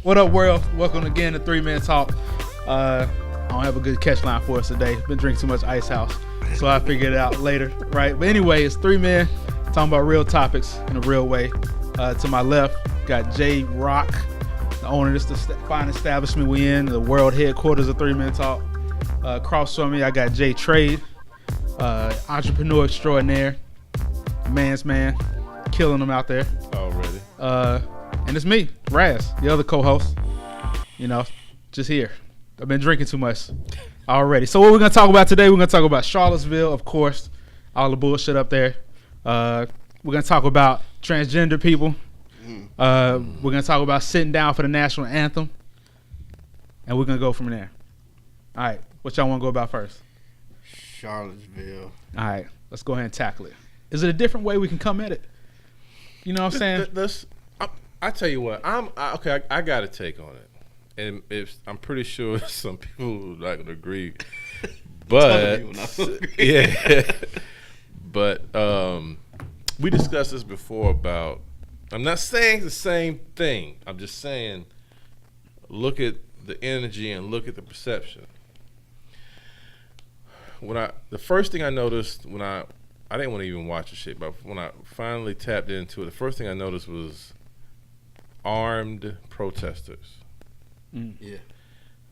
What up, world? Welcome again to 3 Man Talk. I don't have a good catch line for us today. Been drinking too much Ice House, so I figured it out later, right? But anyway, it's 3 men talking about real topics in a real way. To my left, got Jay Rock, the owner of this fine establishment we in, the world headquarters of 3 Man Talk. Across from me, I got Jay Trade, entrepreneur extraordinaire, man's man, killing them out there. Already. And it's me, Raz, the other co-host. You know, just here. I've been drinking too much already. So what we're going to talk about today, we're going to talk about Charlottesville, of course, all the bullshit up there. We're going to talk about transgender people. We're going to talk about sitting down for the national anthem. And we're going to go from there. All right, what y'all want to go about first? Charlottesville. All right, let's go ahead and tackle it. Is it a different way we can come at it? You know what I'm saying? I tell you what, I got a take on it, and I'm pretty sure some people are not going to agree, but yeah, but we discussed this before about. I'm not saying the same thing. I'm just saying, look at the energy and look at the perception. The first thing I noticed when I didn't want to even watch the shit, but when I finally tapped into it, the first thing I noticed was armed protesters. Yeah.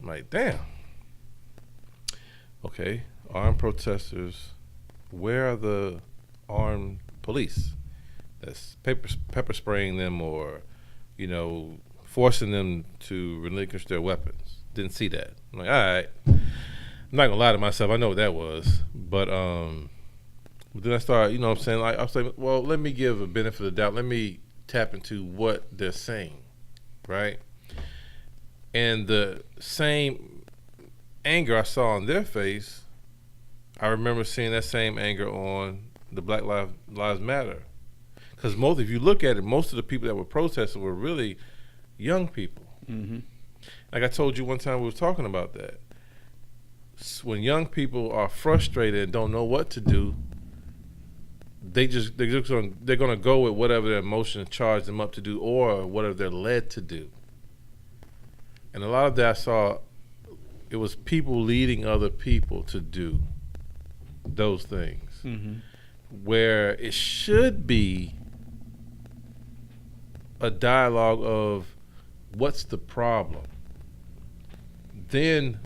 I'm like, damn. Okay, armed protesters. Where are the armed police? That's pepper spraying them or, forcing them to relinquish their weapons. Didn't see that. I'm like, all right. I'm not gonna lie to myself. I know what that was, but then I started. I was like, well, let me give a benefit of the doubt. Let me tap into what they're saying, right? And the same anger I saw on their face, I remember seeing that same anger on the Black Lives Matter. Because if you look at it, most of the people that were protesting were really young people. Mm-hmm. Like I told you one time, we were talking about that. When young people are frustrated and don't know what to do, they're gonna go with whatever their emotions charge them up to do or whatever they're led to do. And a lot of that I saw, it was people leading other people to do those things. Mm-hmm. Where it should be a dialogue of what's the problem, then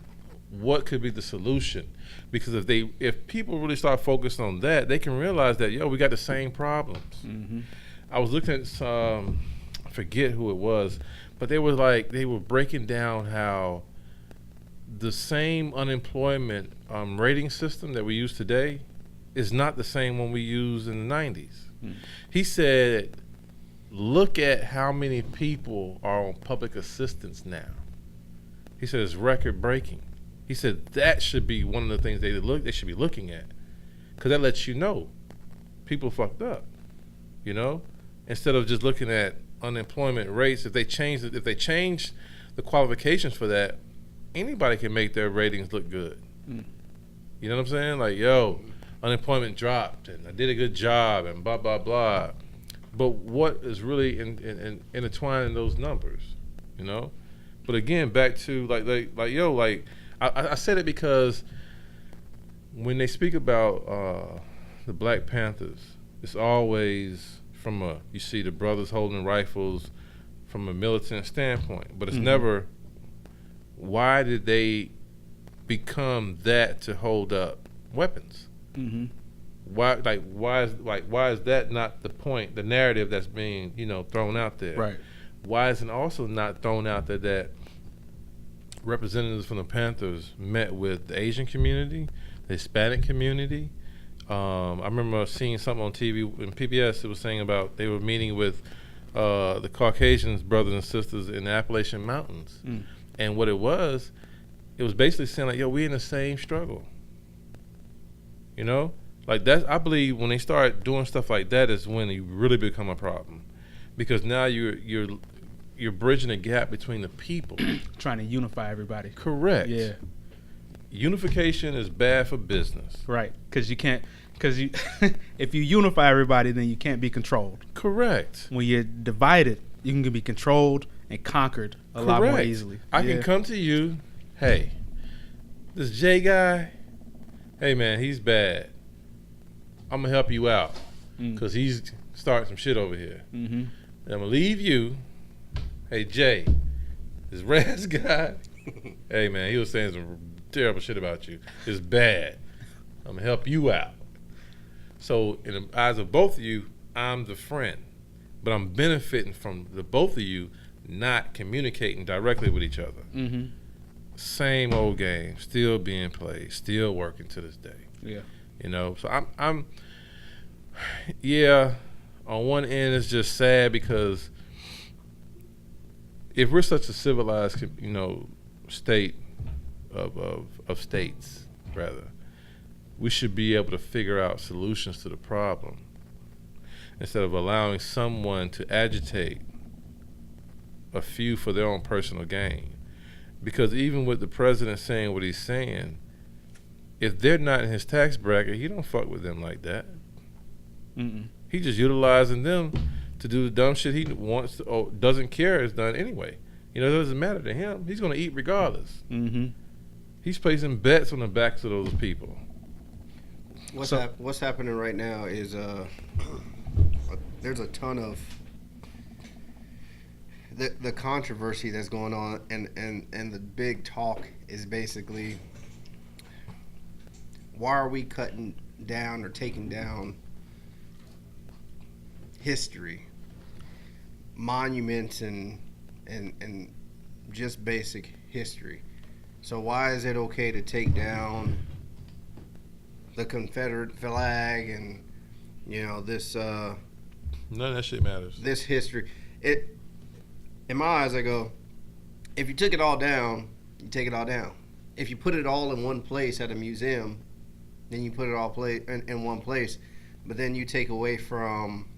what could be the solution. Because if people really start focusing on that, they can realize that, we got the same problems. Mm-hmm. I was looking at some, I forget who it was, but they were breaking down how the same unemployment rating system that we use today is not the same one we used in the 90s. Mm. He said, look at how many people are on public assistance now. He said it's record breaking. He said that should be one of the things they should be looking at, because that lets you know people fucked up. Instead of just looking at unemployment rates, if they change the qualifications for that, anybody can make their ratings look good. Mm. You know what I'm saying? Like, unemployment dropped and I did a good job and blah blah blah. But what is really intertwined in those numbers? But again, back to I said it because when they speak about the Black Panthers, it's always you see the brothers holding rifles from a militant standpoint, but it's never, why did they become that to hold up weapons? Mm-hmm. Why is that not the point, the narrative that's being thrown out there? Right. Why is it also not thrown out there that representatives from the Panthers met with the Asian community, the Hispanic community? I remember seeing something on TV in PBS. It was saying about they were meeting with the Caucasians, brothers and sisters in the Appalachian Mountains, and what it was basically saying like, we in the same struggle. Like that. I believe when they start doing stuff like that is when you really become a problem, because now you're bridging a gap between the people, trying to unify everybody. Correct. Yeah. Unification is bad for business. Right, because if you unify everybody, then you can't be controlled. Correct. When you're divided, you can be controlled and conquered a lot more easily. I can come to you, hey, this Jay guy, hey man, he's bad. I'm gonna help you out because he's starting some shit over here. Mm-hmm. And I'm gonna leave you. Hey Jay, this Raz guy, hey man, he was saying some terrible shit about you. It's bad. I'm gonna help you out. So in the eyes of both of you, I'm the friend, but I'm benefiting from the both of you not communicating directly with each other. Mm-hmm. Same old game, still being played, still working to this day. Yeah, you know. So I'm yeah. On one end, it's just sad because if we're such a civilized, state of states, rather, we should be able to figure out solutions to the problem instead of allowing someone to agitate a few for their own personal gain. Because even with the president saying what he's saying, if they're not in his tax bracket, he don't fuck with them like that. Mm-mm. He just utilizing them to do the dumb shit he wants to, or doesn't care is done anyway. It doesn't matter to him. He's going to eat regardless. Mm-hmm. He's placing bets on the backs of those people. What's happening right now is there's a ton of the controversy that's going on, and the big talk is basically, why are we cutting down or taking down history, monuments, and just basic history? So why is it okay to take down the Confederate flag and this none of that shit matters. This history, in my eyes, I go, if you took it all down, you take it all down. If you put it all in one place at a museum, then you put it all in one place, but then you take away from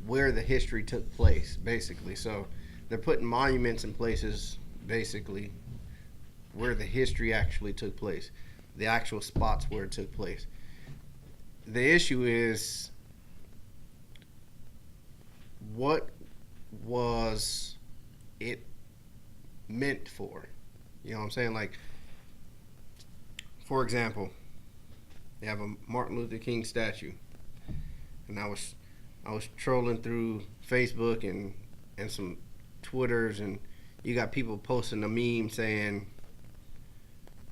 where the history took place, basically. So they're putting monuments in places, basically, where the history actually took place, the actual spots where it took place. The issue is, what was it meant for? You know what I'm saying? Like, for example, they have a Martin Luther King statue, and I was trolling through Facebook and some Twitters, and you got people posting a meme saying,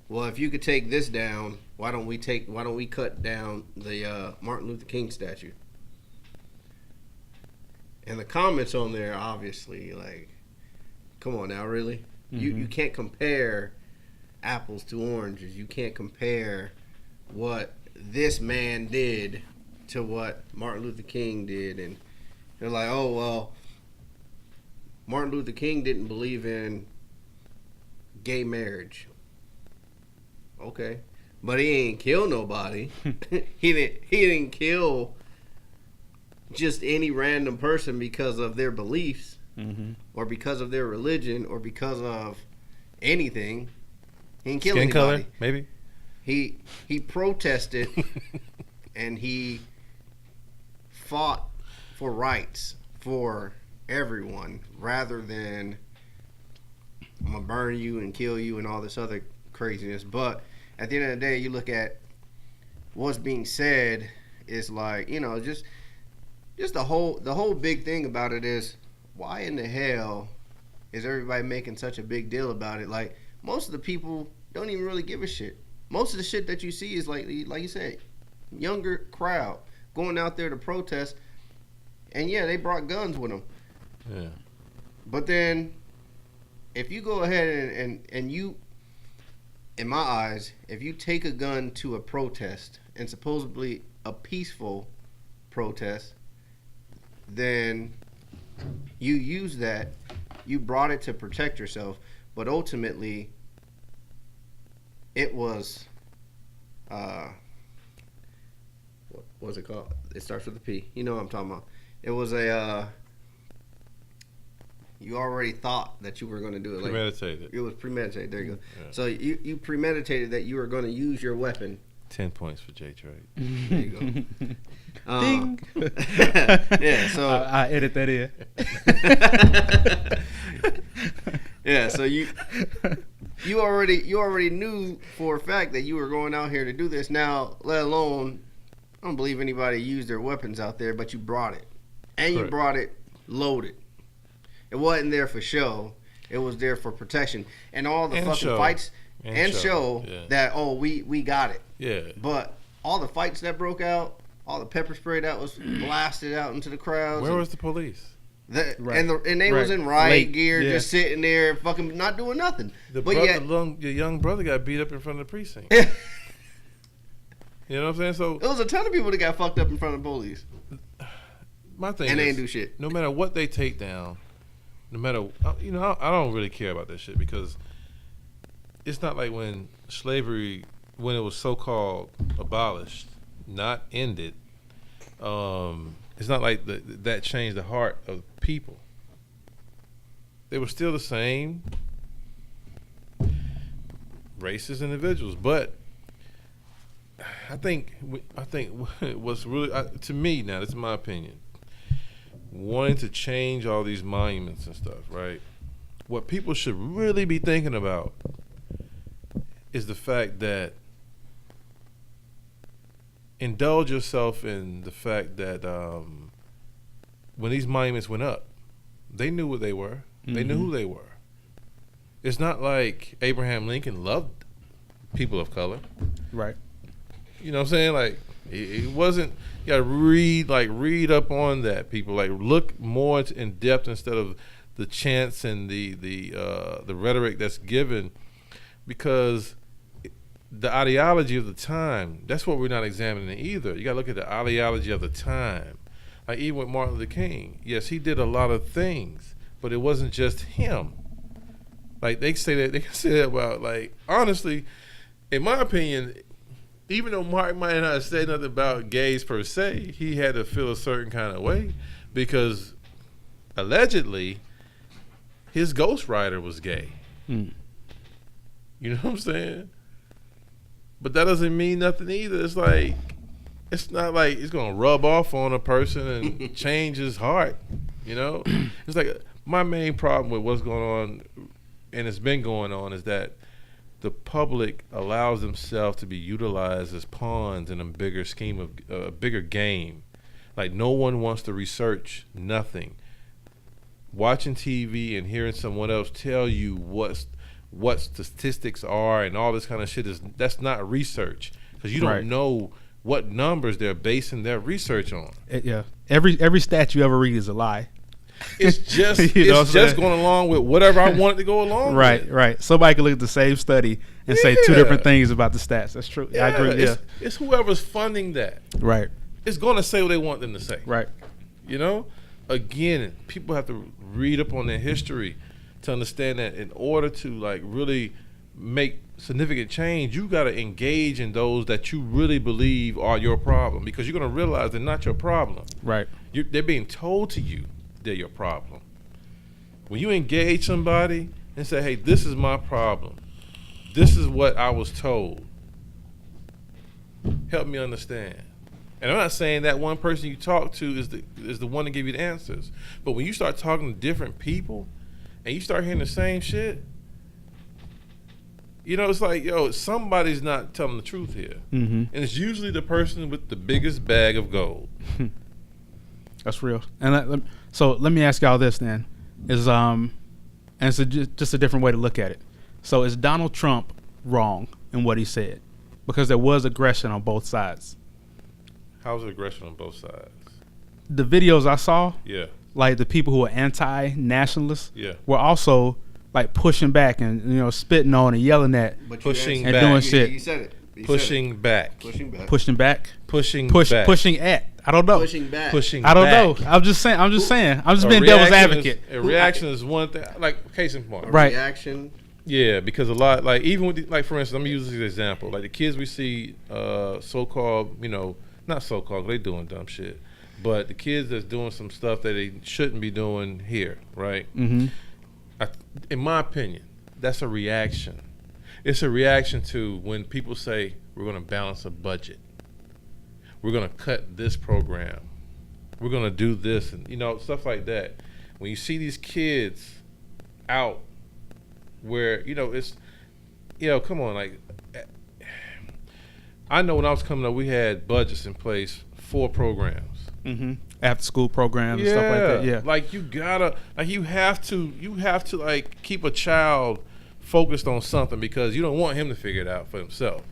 well, if you could take this down, why don't we cut down the Martin Luther King statue? And the comments on there, obviously, like, come on now, really? Mm-hmm. You can't compare apples to oranges. You can't compare what this man did to what Martin Luther King did. And they're like, oh, well, Martin Luther King didn't believe in gay marriage. Okay. But he ain't kill nobody. He didn't kill just any random person because of their beliefs, mm-hmm. or because of their religion, or because of anything. He didn't kill anybody. Color, maybe. He protested and he fought for rights for everyone, rather than, I'm gonna burn you and kill you and all this other craziness. But at the end of the day, you look at what's being said, is like, just the whole big thing about it is, why in the hell is everybody making such a big deal about it? Like, most of the people don't even really give a shit. Most of the shit that you see is like you said, younger crowd going out there to protest, and yeah, they brought guns with them. Yeah. But then, if you go ahead and you, in my eyes, if you take a gun to a protest, and supposedly a peaceful protest, then you use that, you brought it to protect yourself, but ultimately it was, what was it called? It starts with a P. You know what I'm talking about. It was you already thought that you were going to do it. Premeditated. It was premeditated. There you go. Yeah. So you premeditated that you were going to use your weapon 10 points for J Trade. There you go. Ding. Yeah, so I edit that in. yeah, so you already knew for a fact that you were going out here to do this. Now, let alone, I don't believe anybody used their weapons out there, but you brought it, and you Correct. brought it loaded. It wasn't there for show. It was there for protection, and all the And fucking show. fights And show, yeah. that we got it. Yeah. But all the fights that broke out, all the pepper spray that was blasted out into the crowds. Where was the police? Right. And they was Right. in riot Late. gear, Yeah. just sitting there, fucking not doing nothing. But yet, Your young brother got beat up in front of the precinct. it You know what I'm saying? So was a ton of people that got fucked up in front of police, my thing and they is, didn't do shit. no matter what they take down, no matter, I don't really care about that shit, because it's not like when slavery, when it was so-called abolished, not ended, it's not like that changed the heart of people. They were still the same racist individuals, but I think what's really, to me now, this is my opinion, wanting to change all these monuments and stuff, right? What people should really be thinking about is the fact that indulge yourself in the fact that when these monuments went up, they knew what they were. They knew who they were. It's not like Abraham Lincoln loved people of color. Right. You know what I'm saying? Like, it wasn't, you gotta read up on that, people. Like, look more in depth instead of the chants and the rhetoric that's given, because the ideology of the time, that's what we're not examining either. You gotta look at the ideology of the time. Like, even with Martin Luther King, yes, he did a lot of things, but it wasn't just him. Like, they can say that about, like, honestly, in my opinion, even though Mark might not have said nothing about gays per se, he had to feel a certain kind of way, because allegedly his ghostwriter was gay. You know what I'm saying? But that doesn't mean nothing either. It's like, it's not like it's gonna rub off on a person and change his heart. You know, it's like, my main problem with what's going on, and it's been going on, is that the public allows themselves to be utilized as pawns in a bigger scheme of a bigger game. Like, no one wants to research nothing. Watching TV and hearing someone else tell you what statistics are and all this kind of shit, that's not research, because you don't Right. know what numbers they're basing their research on. Yeah. Every stat you ever read is a lie. It's just You know what I'm it's just saying? going along with whatever I want it to go along Right, with. right. Somebody can look at the same study and say two Yeah. different things about the stats. That's true. I agree. Yeah. It's whoever's funding that. Right, It's going to say what they want them to say. right. You know? Again, people have to read up on their history to understand that in order to, like, really make significant change, you got to engage in those that you really believe are your problem, because you're going to realize they're not your problem. Right. They're being told to you they're your problem. When you engage somebody and say, hey, this is my problem, this is what I was told, help me understand. And I'm not saying that one person you talk to is the one to give you the answers, but when you start talking to different people and you start hearing the same shit, you know, it's like, yo, somebody's not telling the truth here. Mm-hmm. And it's usually the person with the biggest bag of gold. That's real. And so let me ask y'all this then: and it's just a different way to look at it. So is Donald Trump wrong in what he said? Because there was aggression on both sides. How's the aggression on both sides? The videos I saw, Yeah. like the people who were anti-nationalists, Yeah. were also like pushing back and spitting on and yelling at, But you Pushing answered- and doing back. shit. You said it. You said Pushing back. it. Pushing back. pushing back, Pushing back. pushing at. I don't know. Pushing back. Pushing I don't back. know. I'm just saying. I'm just A being devil's reaction advocate. A reaction is one thing. Like, case in point. Right. Reaction. Yeah, because a lot, like, even with like, for instance, I'm gonna use this example. Like, the kids we see, so-called, not so-called, they doing dumb shit, but the kids that's doing some stuff that they shouldn't be doing here, right? Mm-hmm. In my opinion, that's a reaction. It's a reaction to when people say, we're going to balance a budget. We're going to cut this program. We're going to do this, and stuff like that. When you see these kids out where, it's, come on, like, I know when I was coming up, we had budgets in place for programs. Mm-hmm. After school programs and stuff like that. Yeah. Like you have to like keep a child focused on something, because you don't want him to figure it out for himself,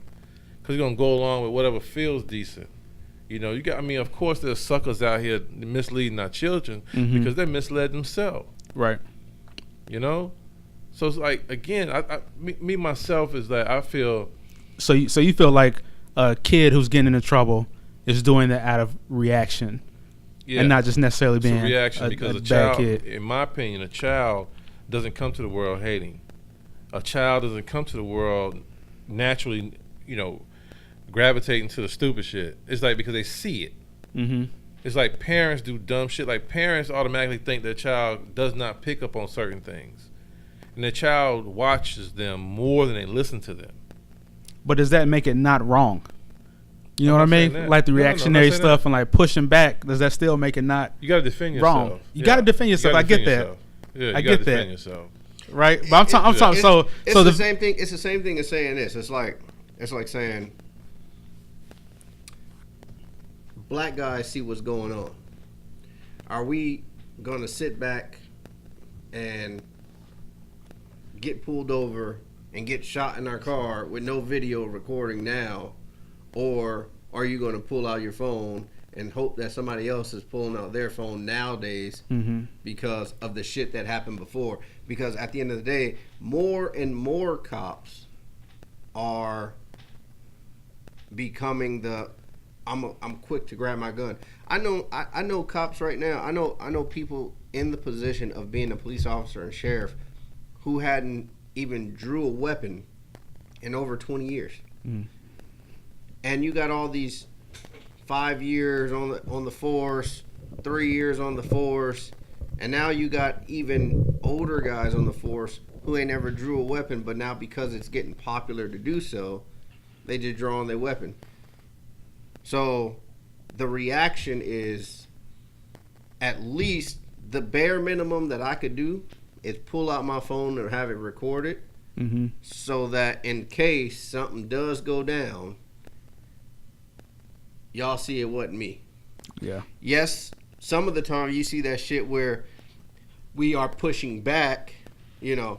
because he's going to go along with whatever feels decent. Of course there's suckers out here misleading our children because they're misled themselves. Right. So it's like, again, me myself is that I feel. So you feel like a kid who's getting into trouble is doing that out of reaction, and not just necessarily being a reaction, because a child, bad kid. in my opinion, a child doesn't come to the world hating. A child doesn't come to the world naturally, gravitating to the stupid shit. It's like because they see it. Mm-hmm. It's like parents do dumb shit. Like parents automatically think their child does not pick up on certain things, and their child watches them more than they listen to them. But does that make it not wrong? You know what I mean? Like the reactionary stuff and like pushing back. Does that still make it not? You gotta defend yourself. Wrong. You gotta defend yourself. I get that. Yeah, I get that. Yourself. Right, but I'm talking. So the same thing. It's the same thing as saying this. It's like saying black guys see what's going on. Are we gonna sit back and get pulled over and get shot in our car with no video recording now, or are you gonna pull out your phone and hope that somebody else is pulling out their phone nowadays because of the shit that happened before? Because at the end of the day, more and more cops are becoming the I'm quick to grab my gun. I know cops right now. I know people in the position of being a police officer and sheriff who hadn't even drew a weapon in over 20 years. And you got all these 5 years on the force, 3 years on the force, and now you got even older guys on the force who ain't never drew a weapon, but now because it's getting popular to do so, they just draw on their weapon. So the reaction is, at least the bare minimum that I could do is pull out my phone and have it recorded, so that in case something does go down, y'all see it wasn't me. Yeah. Yes, some of the time you see that shit where we are pushing back,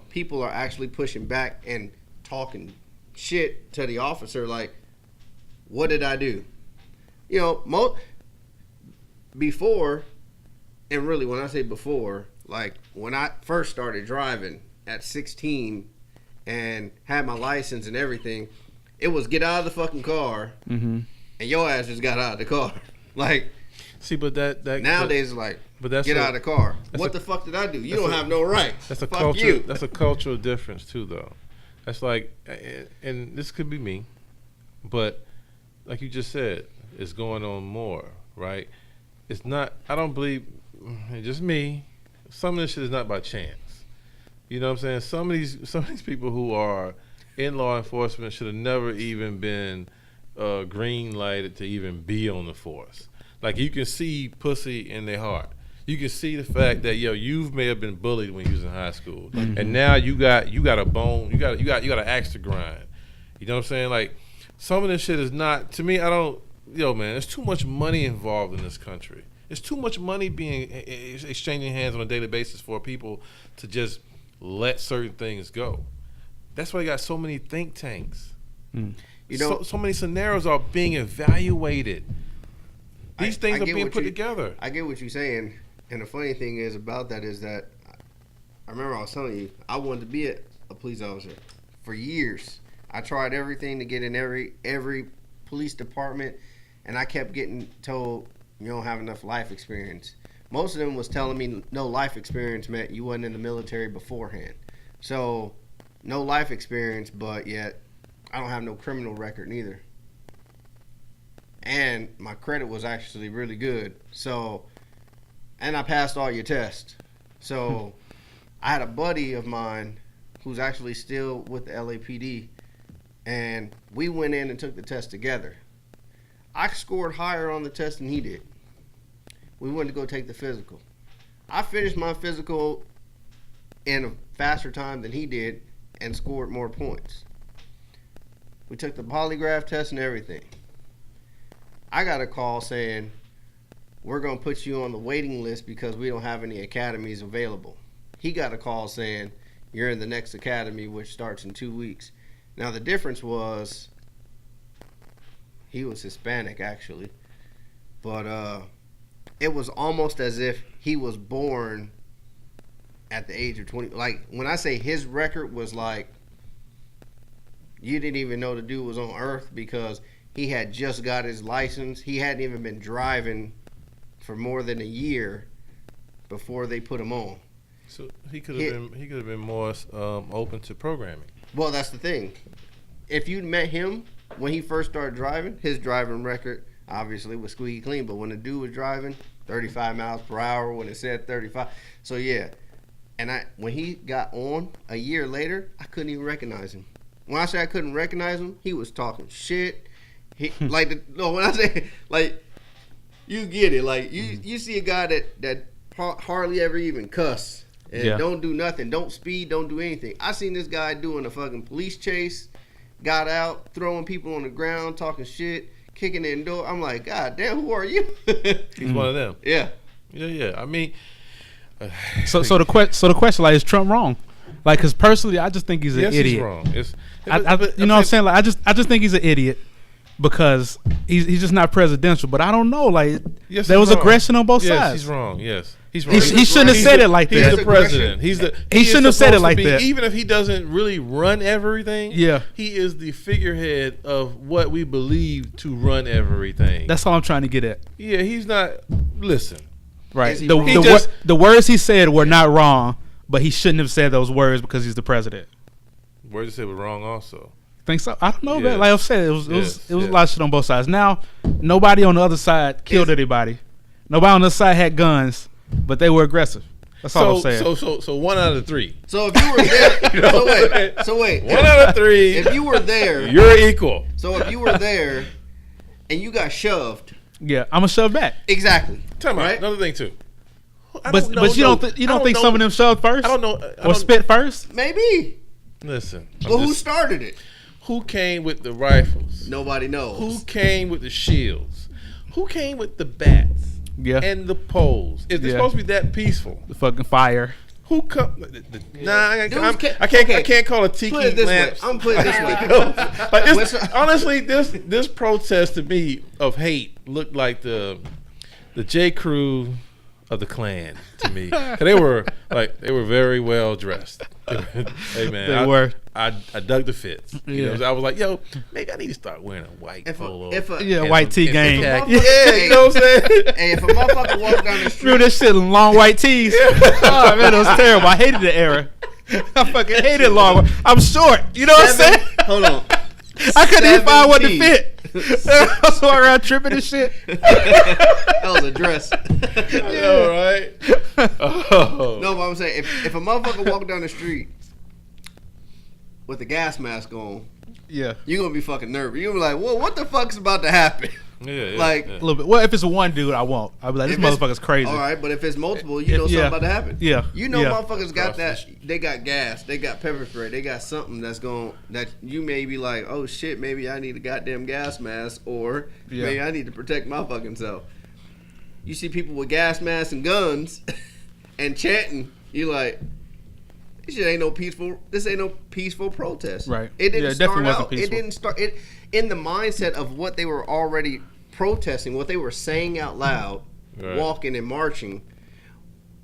people are actually pushing back and talking shit to the officer like, what did I do? Before, and really when I say before, like when I first started driving at 16 and had my license and everything, it was get out of the fucking car, and your ass just got out of the car. Like, see, but that nowadays is like, get out of the car. What the fuck did I do? You don't have no rights. That's a fuck culture. you. That's a cultural difference too, though. That's like, and this could be me, but like you just said, it's going on more, right? It's not. I don't believe. It's just me. Some of this shit is not by chance. You know what I'm saying? Some of these people who are in law enforcement should have never even been green lighted to even be on the force. Like, you can see pussy in their heart. You can see the fact that you may have been bullied when you was in high school, and now you got a bone, you got an axe to grind. You know what I'm saying? Like, some of this shit is not, to me. I don't. Man, there's too much money involved in this country. There's too much money being exchanging hands on a daily basis for people to just let certain things go. That's why you got so many think tanks. So many scenarios are being evaluated. These things are being put together. I get what you're saying, and the funny thing is about that is that I remember I was telling you I wanted to be a police officer for years. I tried everything to get in every police department, and I kept getting told you don't have enough life experience. Most of them was telling me no life experience meant you wasn't in the military beforehand. So no life experience, but yet I don't have no criminal record neither. And my credit was actually really good. So, and I passed all your tests. So I had a buddy of mine who's actually still with the LAPD, and we went in and took the test together. I scored higher on the test than he did. We went to go take the physical. I finished my physical in a faster time than he did and scored more points. We took the polygraph test and everything. I got a call saying, we're going to put you on the waiting list because we don't have any academies available. He got a call saying, you're in the next academy, which starts in 2 weeks. Now, the difference was he was Hispanic, actually. But it was almost as if he was born at the age of 20. Like, when I say his record was like, you didn't even know the dude was on Earth because he had just got his license. He hadn't even been driving for more than a year before they put him on. So he could have been more open to programming. Well, that's the thing. If you'd met him when he first started driving, his driving record obviously was squeaky clean. But when the dude was driving 35 miles per hour, when it said 35, so yeah. And when he got on a year later, I couldn't even recognize him. When I say I couldn't recognize him, he was talking shit. When I say like, you get it. Like you see a guy that hardly ever even cuss and don't do nothing, don't speed, don't do anything. I seen this guy doing a fucking police chase, got out, throwing people on the ground, talking shit, kicking in the door. I'm like, God damn, who are you? He's one of them. Yeah. I mean, so the question, like, is Trump wrong? Like, because personally, I just think he's an idiot. He's wrong. You know what I'm saying? Like, I just think he's an idiot because he's just not presidential. But I don't know. Like, there was aggression on both sides. Yes, he's wrong. Yes, he's wrong. He shouldn't have said it like that. He's the president. He shouldn't have said it like that. Even if he doesn't really run everything, yeah, he is the figurehead of what we believe to run everything. That's all I'm trying to get at. Yeah, he's not. Listen, right. The words he said were not wrong, but he shouldn't have said those words because he's the president. Words he said were wrong also. Think so? I don't know, man. Like I said, it was a lot of shit on both sides. Now, nobody on the other side killed anybody. Nobody on the other side had guns, but they were aggressive. That's all I'm saying. So 1 out of 3. So if you were there, so wait. 1 out of 3. If you were there, you're equal. So if you were there and you got shoved, yeah, I'm gonna shove back. Exactly. Tell me another thing too. But you don't think some of them shoved first? I don't know. Or spit first? Maybe. Listen. Well, who started it? Who came with the rifles? Nobody knows. Who came with the shields? Who came with the bats? Yeah. And the poles. Is it supposed to be that peaceful? The fucking fire. Who come? Nah, I can't call it tiki lamps. I'm putting it this way. Honestly, this protest to me of hate looked like the J. Crew of the Klan to me. They were very well dressed. Hey man, I dug the fits. You know, I was like, yo, maybe I need to start wearing a white polo. White tee gang. Yeah, you know what I'm saying? Hey, if a motherfucker walks down the street, threw this shit in long white tees. Oh man, it was terrible. I hated the era. I fucking hated long. I'm short. You know what I'm saying? Hold on. I couldn't even find one to fit. I was walking around tripping and shit. That was a dress. I know, right? Oh. No, but I'm saying if a motherfucker walk down the street with a gas mask on, yeah, you're gonna be fucking nervous. You're gonna be like, "Whoa, what the fuck's about to happen?" Yeah, like a little bit. Well, if it's one dude, I won't. I'll be like, this motherfucker's crazy. All right, but if it's multiple, you know something about to happen. Yeah, you know, motherfuckers got that. They got gas. They got pepper spray. They got something that you may be like, oh shit, maybe I need a goddamn gas mask, or maybe I need to protect my fucking self. You see people with gas masks and guns and chanting. You like, this shit ain't no peaceful. This ain't no peaceful protest. Right. It didn't start out. Peaceful. It didn't start it in the mindset of what they were already protesting, what they were saying out loud, walking and marching,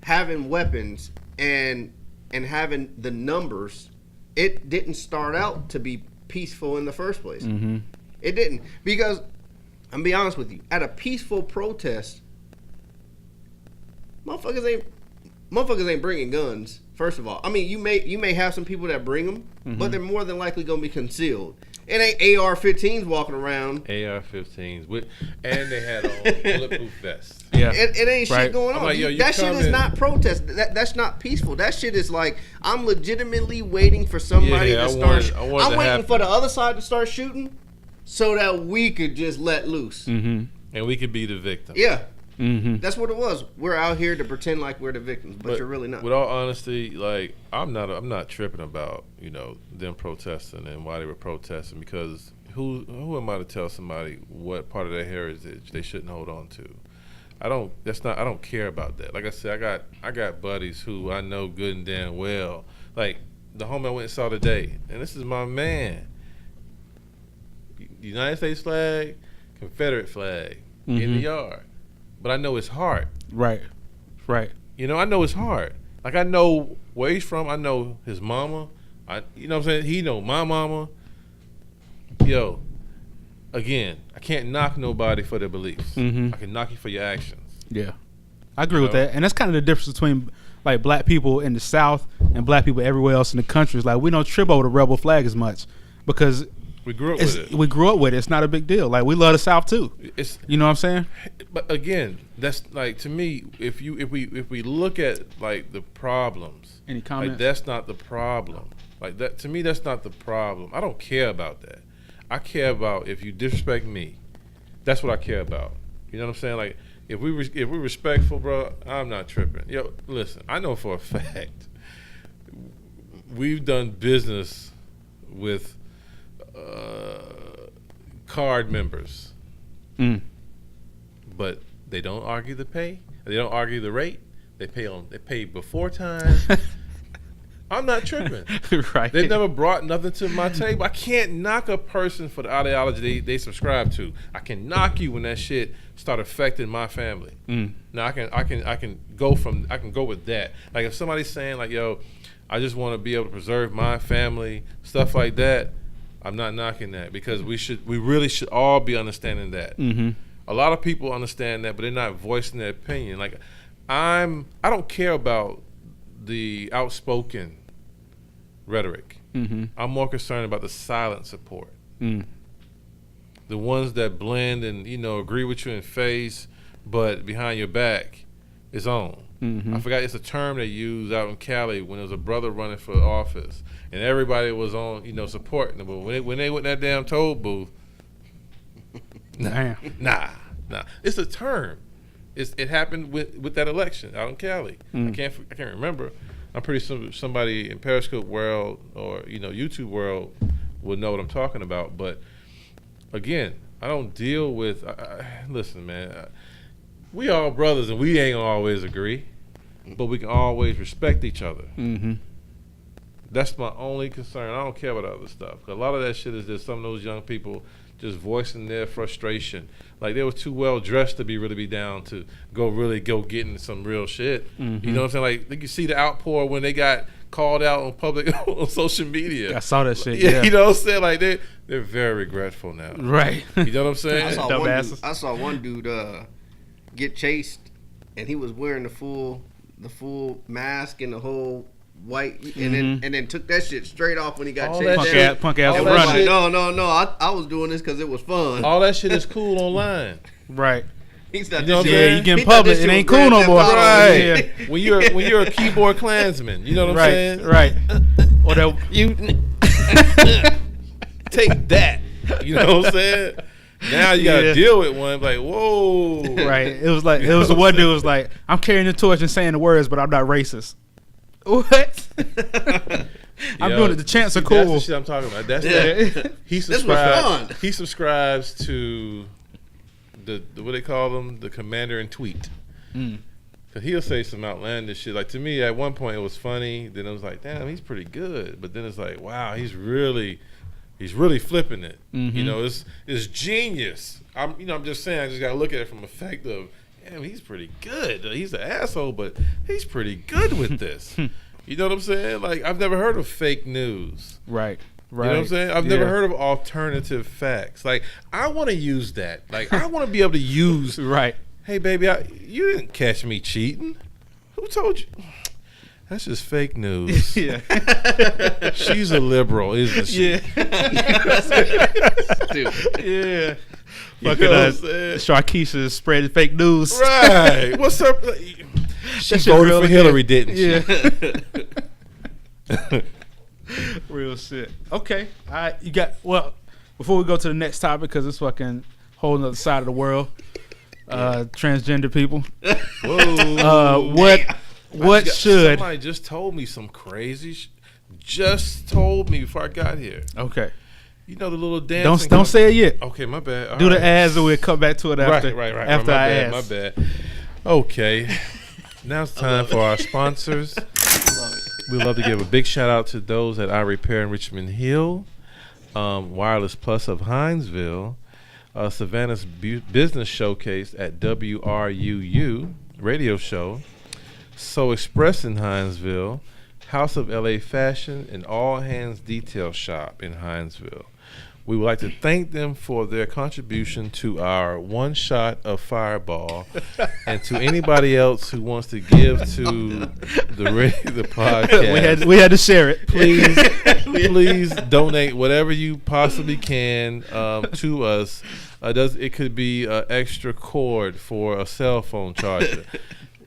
having weapons and having the numbers. It didn't start out to be peaceful in the first place. Mm-hmm. It didn't, because I'm be honest with you, at a peaceful protest, motherfuckers ain't bringing guns First of all, I mean, you may have some people that bring them, but they're more than likely going to be concealed. It ain't AR-15s walking around. AR-15s and they had on bulletproof vests. Yeah, it ain't shit going on. Like, that shit is not protest. That's not peaceful. That shit is like, I'm legitimately waiting for somebody to start. I'm waiting for the other side to start shooting, so that we could just let loose, and we could be the victim. Yeah. That's what it was. We're out here to pretend like we're the victims, but you're really not. With all honesty, like I'm not tripping about them protesting and why they were protesting, because who am I to tell somebody what part of their heritage they shouldn't hold on to? I don't care about that. Like I said, I got buddies who I know good and damn well. Like the homie I went and saw today, and this is my man. United States flag, Confederate flag in the yard. But I know his heart. Right. I know his heart. Like, I know where he's from. I know his mama. You know what I'm saying? He know my mama. Yo, again, I can't knock nobody for their beliefs. I can knock you for your actions. Yeah. I agree with that. And that's kind of the difference between, like, black people in the South and black people everywhere else in the country. Is like, we don't trip over the rebel flag as much because we grew up with it. We grew up with it. It's not a big deal. Like, we love the South too. You know what I'm saying? But again, that's like, to me, if we look at like the problems, any comments? Like, that's not the problem. Like, that to me, that's not the problem. I don't care about that. I care about if you disrespect me. That's what I care about. You know what I'm saying? Like, if we're respectful, bro, I'm not tripping. Yo, listen, I know for a fact we've done business with card members, but they don't argue the pay. They don't argue the rate. They pay before time. I'm not tripping. Right. They've never brought nothing to my table. I can't knock a person for the ideology they subscribe to. I can knock you when that shit start affecting my family. Now I can go with that. Like, if somebody's saying like, yo, I just want to be able to preserve my family, stuff like that, I'm not knocking that, because we really should all be understanding that. A lot of people understand that, but they're not voicing their opinion. Like, I don't care about the outspoken rhetoric. I'm more concerned about the silent support. The ones that blend and agree with you in face, but behind your back is on. I forgot, it's a term they used out in Cali when there was a brother running for office, and everybody was on, supporting him. But when they went in that damn toll booth, nah. It's a term. It happened with that election out in Cali. I can't remember. I'm pretty sure somebody in Periscope world or YouTube world will know what I'm talking about. But again, I don't deal with. Listen, man. We all brothers, and we ain't gonna always agree, but we can always respect each other. That's my only concern. I don't care about other stuff. A lot of that shit is just some of those young people just voicing their frustration. Like, they were too well dressed to really be down to go getting some real shit. You know what I'm saying? Like, you can see the outpour when they got called out on public on social media. I saw that shit. Yeah. You know what I'm saying? Like, they're very regretful now. Right. You know what I'm saying? I saw one dude get chased, and he was wearing the full mask and the whole white, and then took that shit straight off when he got chased. Punk ass running. No. I was doing this because it was fun. All that shit is cool online. Right. He's not. You get in public, it ain't cool no more. Right. Yeah. When you're a keyboard Klansman, you know what I'm saying? Right. Or that you take that. You know what I'm saying? Now you gotta deal with one. Like, whoa. Right. It was like the one dude was like, I'm carrying the torch and saying the words, but I'm not racist. What? I'm doing it. The chants are cool. That's the shit I'm talking about. That's that. He subscribes to the what they call them, the commander in tweet. Cause he'll say some outlandish shit. Like, to me, at one point it was funny. Then it was like, damn, he's pretty good. But then it's like, wow, he's really flipping it. It's genius. I'm just saying, I just gotta look at it from the fact of, damn, he's pretty good. He's an asshole, but he's pretty good with this. You know what I'm saying? Like, I've never heard of fake news. Right. You know what I'm saying? I've never heard of alternative facts. Like, I want to use that. Like, I want to be able to use. Right. Hey, baby, you didn't catch me cheating. Who told you? That's just fake news. Yeah. She's a liberal, isn't she? Yeah. Stupid. Yeah. You Fucking know what I'm saying? Sharkeisha is spreading fake news. Right. What's up? She shit voted real for again. Hillary, didn't she? Yeah. Real shit. Okay. All right. You got, well, before we go to the next topic, because it's fucking whole other side of the world, transgender people. Whoa. What should. Somebody just told me some crazy just told me before I got here. Okay. You know the little dancing. Don't say it yet. Okay, my bad. All Do right. the ads and we'll come back to it after. Right. After my I bad, ask. my bad. Okay. Now it's time for our sponsors. We'd love to give a big shout out to those at iRepair in Richmond Hill, Wireless Plus of Hinesville, Savannah's Business Showcase at WRUU Radio Show, So Express in Hinesville, House of LA Fashion, and All Hands Detail Shop in Hinesville. We would like to thank them for their contribution to our one shot of Fireball, and to anybody else who wants to give to the podcast. we had to share it. Please donate whatever you possibly can to us. It could be an extra cord for a cell phone charger.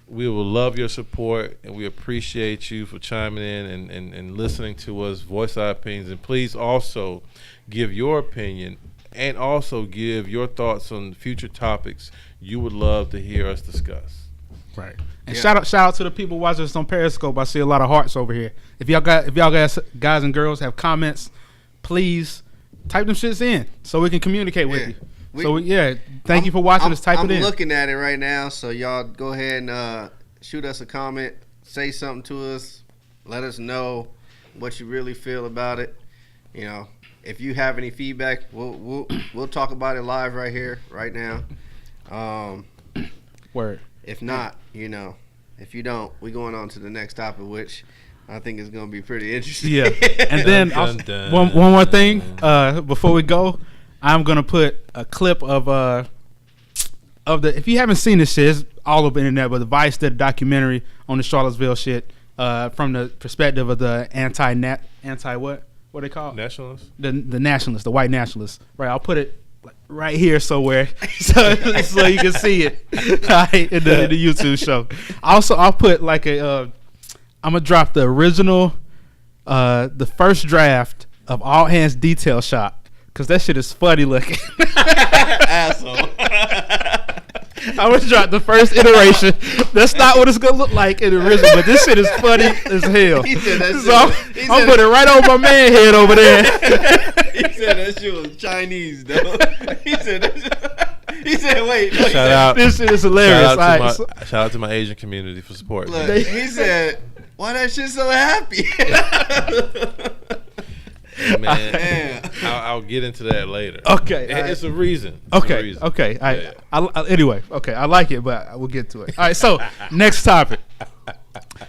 We will love your support, and we appreciate you for chiming in and listening to us, voice our opinions. And please also give your opinion and also give your thoughts on future topics you would love to hear us discuss. Right. And shout out to the people watching us on Periscope. I see a lot of hearts over here. If y'all guys and girls have comments, please type them shits in so we can communicate with you. Thank you for watching us. Type it in. I'm looking at it right now, so y'all go ahead and shoot us a comment, say something to us, let us know what you really feel about it. You know, if you have any feedback, we'll talk about it live right here, right now. Word. If not, if you don't, we're going on to the next topic, which I think is going to be pretty interesting. Yeah. And then Dun, dun, one more thing before we go. I'm gonna put a clip of the. If you haven't seen this shit, it's all over the internet. But the Vice did a documentary on the Charlottesville shit from the perspective of the anti what they call Nationalists? the nationalists, the white nationalists. Right, I'll put it right here somewhere so you can see it right, in the YouTube show. Also, I'll put like I'm gonna drop the original, the first draft of All Hands Detail Shop. Cause that shit is funny looking. Asshole. I would drop the first iteration. That's not what it's gonna look like in the original, but this shit is funny as hell. He said that So I'm putting it right over my man head over there. He said that shit was Chinese, though. He said, wait. Shout out. This shit is hilarious. Shout out to my Asian community for support. Look, he said, why that shit so happy? Man, I'll get into that later. Okay, it's a reason. Okay. Anyway, okay, I like it, but we'll get to it. All right, so next topic.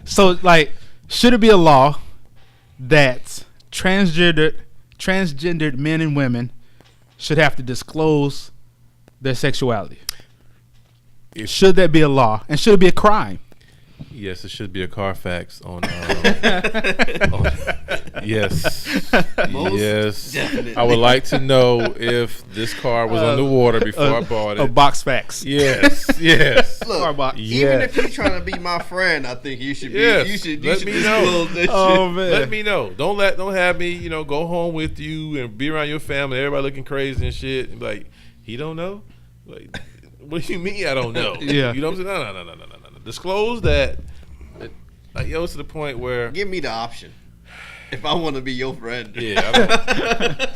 So, like, should it be a law that transgendered men and women should have to disclose their sexuality? Should that be a law, and should it be a crime? Yes, it should be a Carfax on. Yes, yes. Definitely. I would like to know if this car was underwater before I bought it. A box fax. Yes. Look, even if you're trying to be my friend, I think you should be. Yes. You should Let me know. This Oh shit. man. Let me know. Don't have me, go home with you and be around your family, everybody looking crazy and shit. And be like, he don't know? Like, what do you mean I don't know? Yeah. You know what I'm saying? No. Disclose that. Like, it's to the point where. Give me the option. If I want to be your friend. Yeah,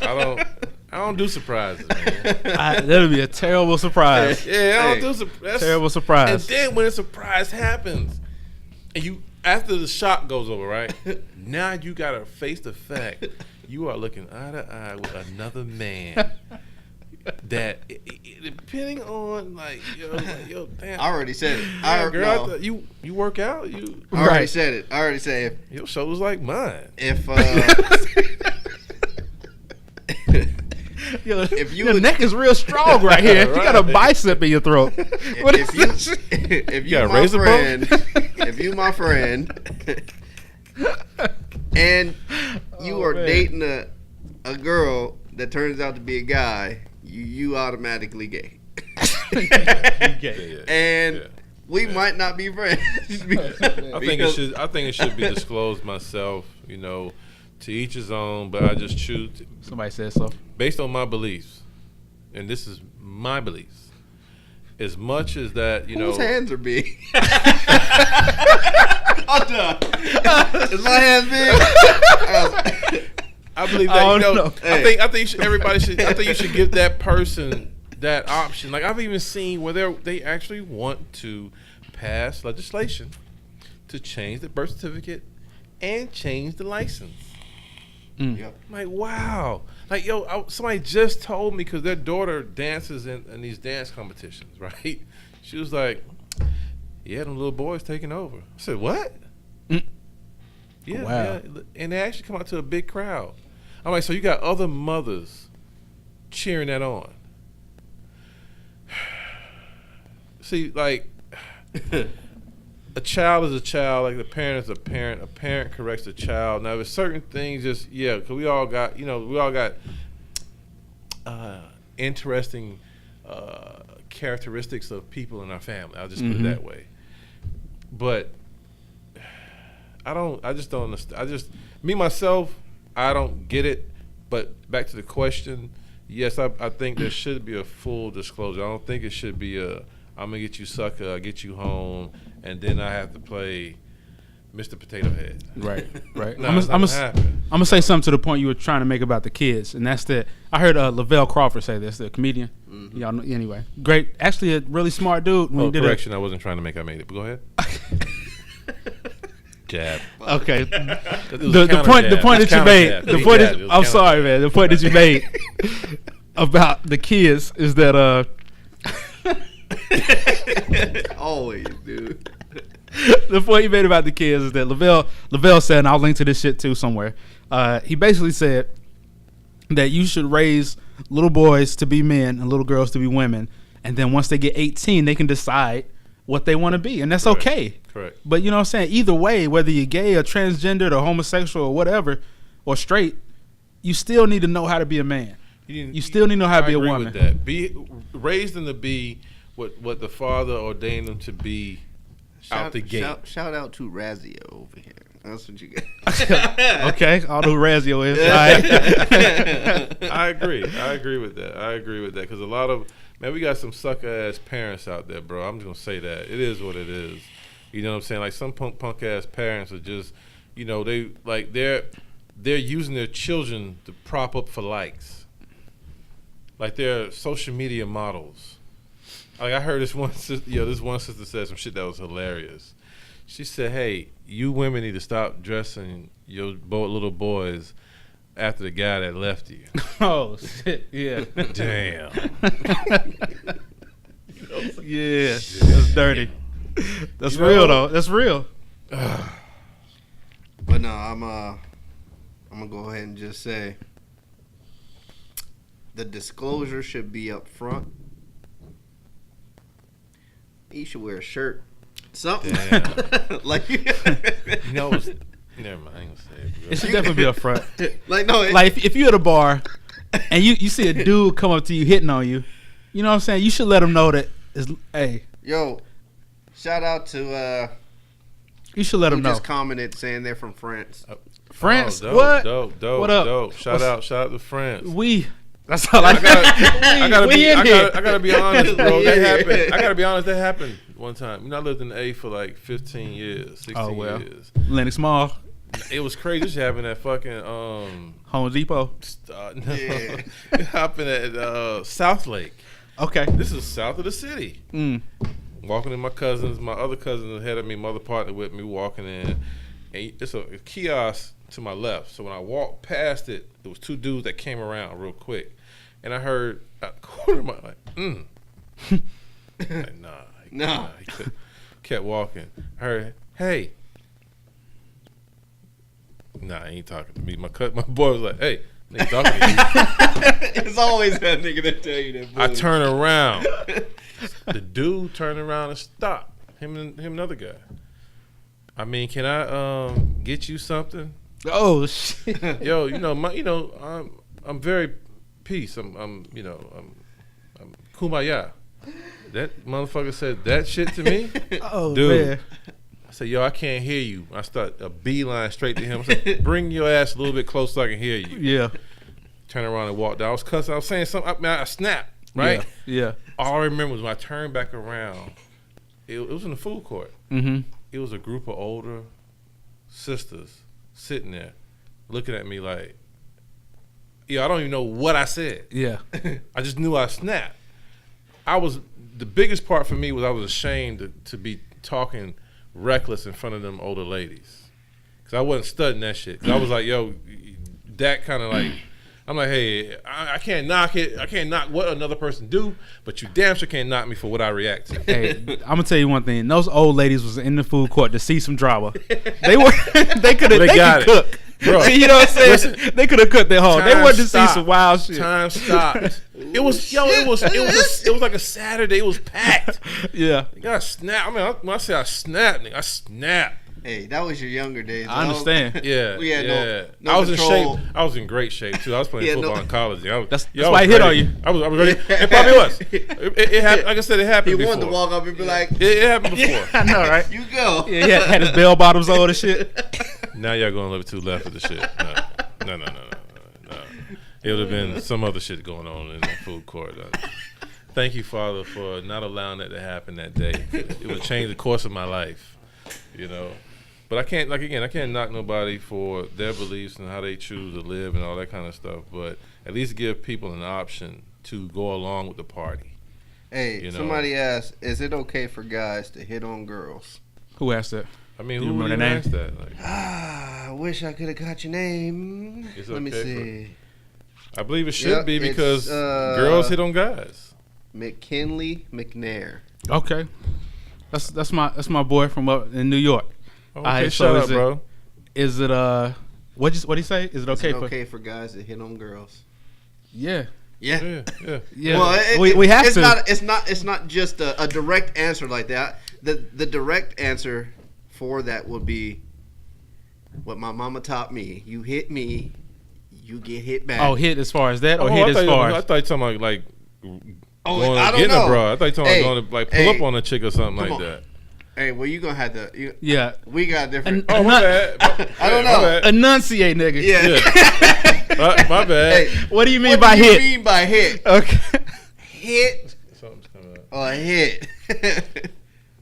I don't do surprises, man. That would be a terrible surprise. Yeah, I don't do surprises. Terrible surprise. And then when a surprise happens, and after the shock goes over, right? Now you gotta face the fact you are looking eye to eye with another man. That depending on yo, damn. I already said it. Girl, you work out. I already said it. I already said it. Your shoulders like mine. If If your neck is real strong right here. Right. You got a bicep in your throat. if you got a my razor friend, if you my friend, and you are dating a girl that turns out to be a guy, you automatically gay. And we might not be friends. I think it should be disclosed myself. You know, to each his own. But I just choose. Somebody said so. Based on my beliefs, and this is my beliefs. As much as that, you know, whose hands are big? I'm done. Is my hands big? I believe that. You know, I think everybody should. I think you should give that person that option. Like I've even seen where they actually want to pass legislation to change the birth certificate and change the license. Yep. I'm like, wow. Like, somebody just told me because their daughter dances in these dance competitions, right? She was like, yeah, them little boys taking over. I said, what? Yeah, wow. Yeah. And they actually come out to a big crowd. I'm like, so you got other mothers cheering that on. See, like, a child is a child, like the parent is a parent. A parent corrects a child. Now, there's certain things because we all got interesting characteristics of people in our family. I'll just put it that way. But I just don't understand. Myself, I don't get it. But back to the question, yes, I think there should be a full disclosure. I don't think it should be I'm going to get you sucker, I'll get you home, and then I have to play Mr. Potato Head. Right. No, I'm going to say something to the point you were trying to make about the kids, and that's that. I heard Lavelle Crawford say this, the comedian. Y'all know, anyway. Great. Actually, a really smart dude. Correction, I wasn't trying to make I made it, but go ahead. Jab. Okay. The point that you made. I'm sorry, man. The point that you made about the kids is that always, dude. The point you made about the kids is that Lavelle said, and I'll link to this shit too somewhere. He basically said that you should raise little boys to be men and little girls to be women, and then once they get 18, they can decide what they want to be, and that's okay. Correct. But you know what I'm saying? Either way, whether you're gay or transgendered or homosexual or whatever, or straight, you still need to know how to be a man. You still need to know how to be a woman. With that. Raise them to be what the Father ordained them to be out the gate. Shout out to Razio over here. That's what you got. Okay, I'll know who Razio is. I agree with that because a lot of we got some sucker ass parents out there, bro. I'm just gonna say that it is what it is. You know what I'm saying? Like some punk ass parents are just, they're using their children to prop up for likes. Like they're social media models. Like I heard this one sister said some shit that was hilarious. She said, "Hey, you women need to stop dressing your little boys after the guy that left you." Oh shit! Yeah. Damn. Yeah, that's dirty. That's real though. That's real. But no, I'm gonna go ahead and just say the disclosure should be up front. You should wear a shirt, something like. Never mind. I ain't gonna say it. It should definitely be up front. If you're at a bar and you see a dude come up to you hitting on you, you know what I'm saying? You should let him know that. Hey, yo, shout out to. You should let him know. Just commented saying they're from France. France? Oh, what? Dope. What up? Dope. Shout out to France. That's all I gotta be honest, bro. That happened. I gotta be honest. That happened one time. I lived in A for like 15 years, 16 years. Lennox Mall. It was crazy. Just having that fucking Home Depot. Hopping at South Lake. Okay. This is south of the city. Walking in my other cousins ahead of me, my other partner with me, walking in, and it's a kiosk to my left. So when I walked past it, there was two dudes that came around real quick. And I heard at the corner of my like, nah. He kept walking. I heard, hey. Nah, he ain't talking to me. My boy was like, hey, nigga talking to you. It's always that nigga that tell you that. I turn around. The dude turned around and stopped. Him and another guy. I mean, can I get you something? Oh shit. Yo, I'm very peace. I'm kumbaya. That motherfucker said that shit to me. Oh dude. man. I said, yo, I can't hear you. I start a beeline straight to him. I said, bring your ass a little bit closer so I can hear you. Yeah. Turn around and walk down. I was cussing. I was saying something. I snapped, right? Yeah. All I remember was when I turned back around, it was in the food court. Mm-hmm. It was a group of older sisters sitting there looking at me like, I don't even know what I said. Yeah. I just knew I snapped. The biggest part for me was I was ashamed to be talking reckless in front of them older ladies. Because I wasn't studying that shit. 'Cause I was like, yo, that kind of like, I'm like, hey, I can't knock it. I can't knock what another person do, but you damn sure can't knock me for what I react to. Hey, I'm gonna tell you one thing. Those old ladies was in the food court to see some drama. They were. They could cook. Bro, you know what I'm saying? Listen, they could have cooked their whole. They wanted to see some wild shit. Time stopped. It was like a Saturday. It was packed. Yeah. You gotta snap. I mean, when I say I snapped, nigga, I snapped. Hey, that was your younger days. I understand. Yeah, We had no I was control. in shape. I was in great shape too. I was playing football in college. That's why he hit on you. I was ready. It probably was. It happened. Like I said, it happened He before. wanted to walk up and be like, It happened before. I know, right? "You go." Yeah, he had his bell bottoms on and shit. Now y'all going a little too left with the shit. No. It would have been some other shit going on in the food court. Thank you, Father, for not allowing that to happen that day. It would change the course of my life, But I can't knock nobody for their beliefs and how they choose to live and all that kind of stuff. But at least give people an option to go along with the party. Hey, somebody asked, "Is it okay for guys to hit on girls?" Who asked that? I mean, You who remember would the name? ask that? Like, I wish I could have got your name. It's Let me okay see. I believe it should Yep, be because it's, girls hit on guys. McKinley McNair. Okay. That's my boy from up in New York. Okay, shut up, bro. Is it what'd he say? Is it okay Is it okay for guys to hit on girls? Yeah. Yeah. Yeah. Well, we have to. It's not just a direct answer like that. The direct answer for that would be what my mama taught me. You hit me, you get hit back. Oh, hit as far as that, or hit as far I as? thought you were talking about like going I don't getting know. a bro. I thought you were talking about going to like pull Hey, up on a chick or something come like on. that. Hey, well, you gonna have to. Yeah. We got different. And- My bad. I don't My know. bad. Enunciate, nigga. Yeah. My bad. Hey, What do you mean what by do you hit? mean by hit? Okay. Hit Something's coming up. or hit?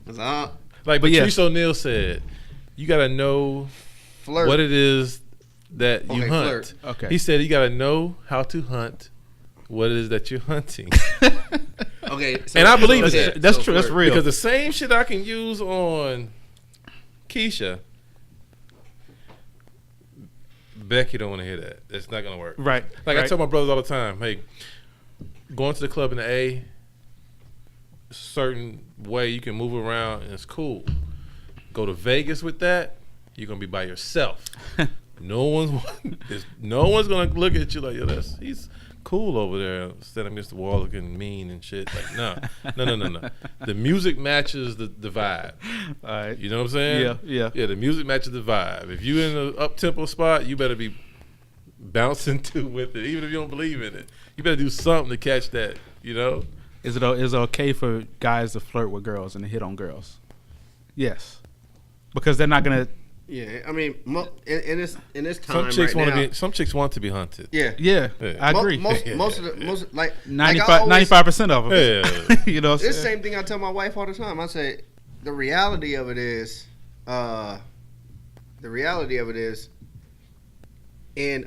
'Cause Like But Patrice yes. O'Neal said, you got to know flirt. what it is that you Okay, hunt. flirt. Okay. He said you got to know how to hunt what it is that you're hunting. Okay, so, And I believe so it. That's so true. That's flirt. real. Because the same shit I can use on Keisha, Becky don't want to hear that. That's not going to work. Right. Like I right. tell my brothers all the time, hey, going to the club in the A, a certain way you can move around and it's cool. Go to Vegas with that, you're gonna be by yourself. no one's gonna look at you like, yo, he's cool over there, standing against the wall looking mean and shit. Like, no. The music matches the vibe. All right. You know what I'm saying? Yeah. Yeah, the music matches the vibe. If you in an up-tempo spot, you better be bouncing to with it, even if you don't believe in it. You better do something to catch that, Is it okay for guys to flirt with girls and to hit on girls? Yes. Because they're not gonna. Yeah, I mean, in this time Some chicks right want now, to be. Some chicks want to be hunted. Yeah. Yeah. Yeah. I agree. Most of the like 95% of them. Yeah. You know. What I'm It's the saying? same thing I tell my wife all the time. I say the reality of it is, in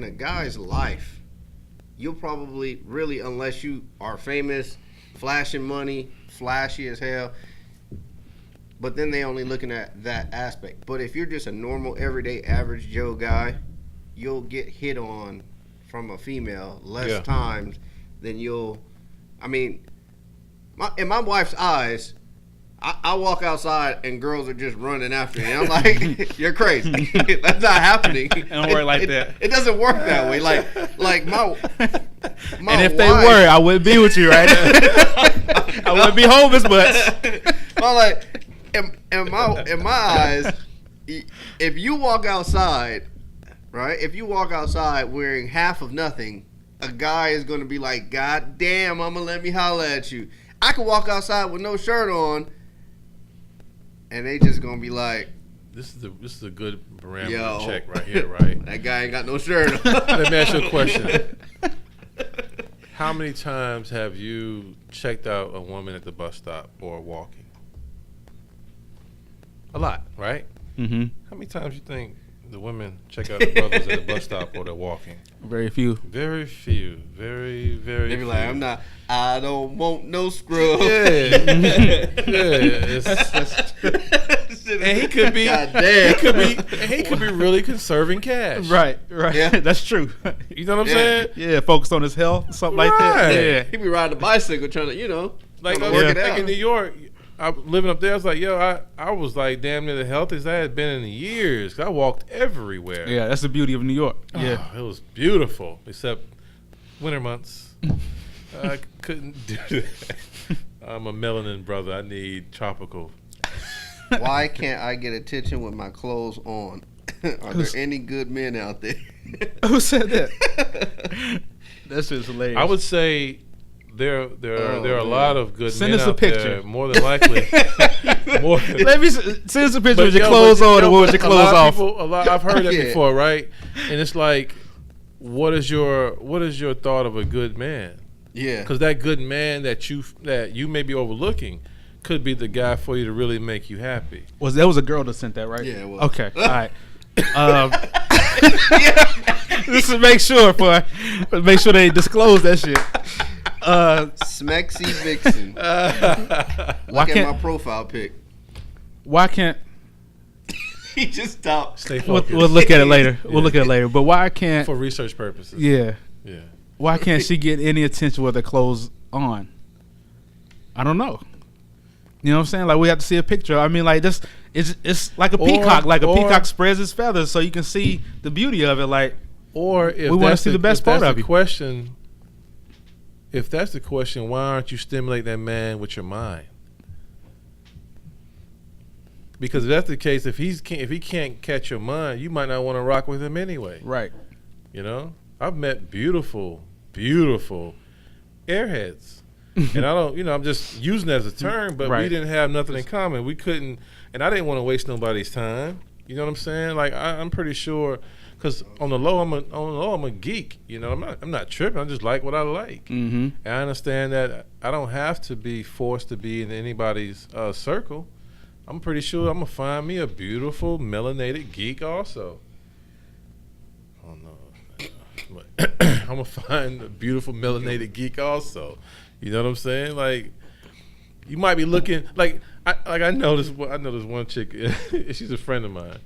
a guy's life, you'll probably really, unless you are famous, flashing money, flashy as hell. But then they only looking at that aspect. But if you're just a normal, everyday, average Joe guy, you'll get hit on from a female less times than you'll. I mean, in my wife's eyes, I walk outside and girls are just running after me. I'm like, you're crazy. That's not happening. It don't work like that. It doesn't work that way. Like my and if they were, I wouldn't be with you right now. I wouldn't be home as much. I'm like, in my eyes, if you walk outside, right? If you walk outside wearing half of nothing, a guy is going to be like, God damn, I'm going to let me holler at you. I could walk outside with no shirt on, and they just going to be like, This is a good parameter Yo. to check right here, right? that guy ain't got no shirt on. Let me ask you a question. How many times have you checked out a woman at the bus stop or walking? A lot, right? Mm-hmm. How many times you think the women check out the brothers at the bus stop or they're walking? Very few. Very few. Very, very They be few. like, I don't want no scrub. Yeah. And he could be, God damn. he could be really conserving cash. Right. Yeah. That's true. You know what I'm Yeah. saying? Yeah, focus on his health, something like that. Right. Yeah. He be riding a bicycle trying to, Like, trying to work it like out. in New York, I living up there. I was like, I was like damn near the healthiest I had been in years. 'Cause I walked everywhere. Yeah, that's the beauty of New York. Yeah. Oh, it was beautiful, except winter months. I couldn't do that. I'm a melanin brother. I need tropical. Why can't I get attention with my clothes on? Are there any good men out there? Who said that? That's just hilarious. I would say there are a lot of good Send men us a out picture. there. More than likely, more. Let me send us a picture But with your yo, clothes but- on yo, and with but your a lot clothes of off. people- I've heard that Yeah. before, right? And it's like, what is your thought of a good man? Yeah. Because that good man that you may be overlooking could be the guy for you to really make you happy. That was a girl that sent that, right? Yeah, it was. Okay. All right. Just to make sure they disclose that shit. Smexy Vixen. Look at my profile pic. Why can't He just stopped. Stay we'll focused. look at it later. We'll Yeah. look at it later. But why can't For research purposes. yeah? Yeah. Why can't she get any attention with her clothes on? I don't know. You know what I'm saying? Like we have to see a picture. I mean, like this, it's like a peacock. Like a peacock spreads its feathers so you can see the beauty of it. Like Or if We wanna that's see the best if part that's of the you. question, if that's the question, why aren't you stimulating that man with your mind? Because if that's the case, if he can't catch your mind, you might not want to rock with him anyway. right. You know, I've met beautiful airheads, and I don't, I'm just using that as a term, but we Right. didn't have nothing in common. We couldn't, and I didn't want to waste nobody's time. You know what I'm saying? Like I'm pretty sure, because on the low, I'm a geek. You know, I'm not tripping. I just like what I like, Mm-hmm. and I understand that I don't have to be forced to be in anybody's circle. I'm pretty sure I'm gonna find me a beautiful melanated geek also. Oh no. But I'm gonna find a beautiful melanated geek also. You know what I'm saying? Like, you might be looking I know this one chick. She's a friend of mine.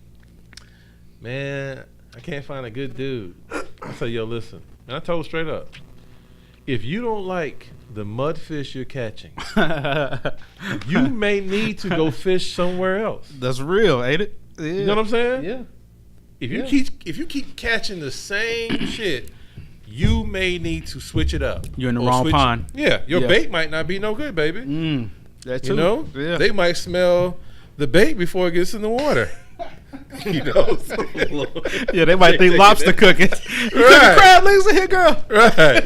Man, I can't find a good dude. I say, yo, listen, and I told her straight up, if you don't like the mudfish you're catching, you may need to go fish somewhere else. That's real, ain't it? Yeah. You know what I'm saying? Yeah. If you keep catching the same shit, you may need to switch it up. You're in the Or wrong switch- pond. Yeah, your Yeah. bait might not be no good, baby. That too. You know, Yeah. they might smell the bait before it gets in the water. You know, Yeah, they might think lobster cooking. You cooking Right. crab legs in here, girl. right?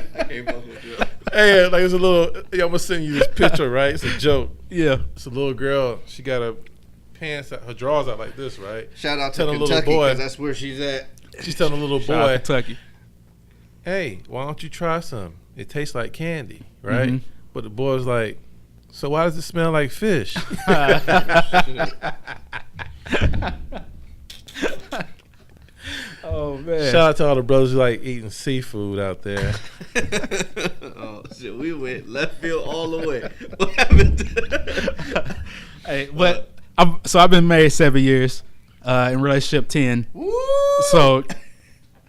Hey, like it's a little. I'm gonna send you this picture, right? It's a joke. Yeah. It's a little girl. She got her pants out, her drawers out like this, right? Shout out to Tell a little Kentucky boy. because that's where she's at. She's telling a little Shout out boy, Kentucky. hey, why don't you try some? It tastes like candy, right? Mhm. But the boy's like, so why does it smell like fish? Oh man. Shout out to all the brothers who like eating seafood out there. Oh shit, we went left field all the way. What happened? Hey, but I've been married 7 years, in relationship 10. Woo! So,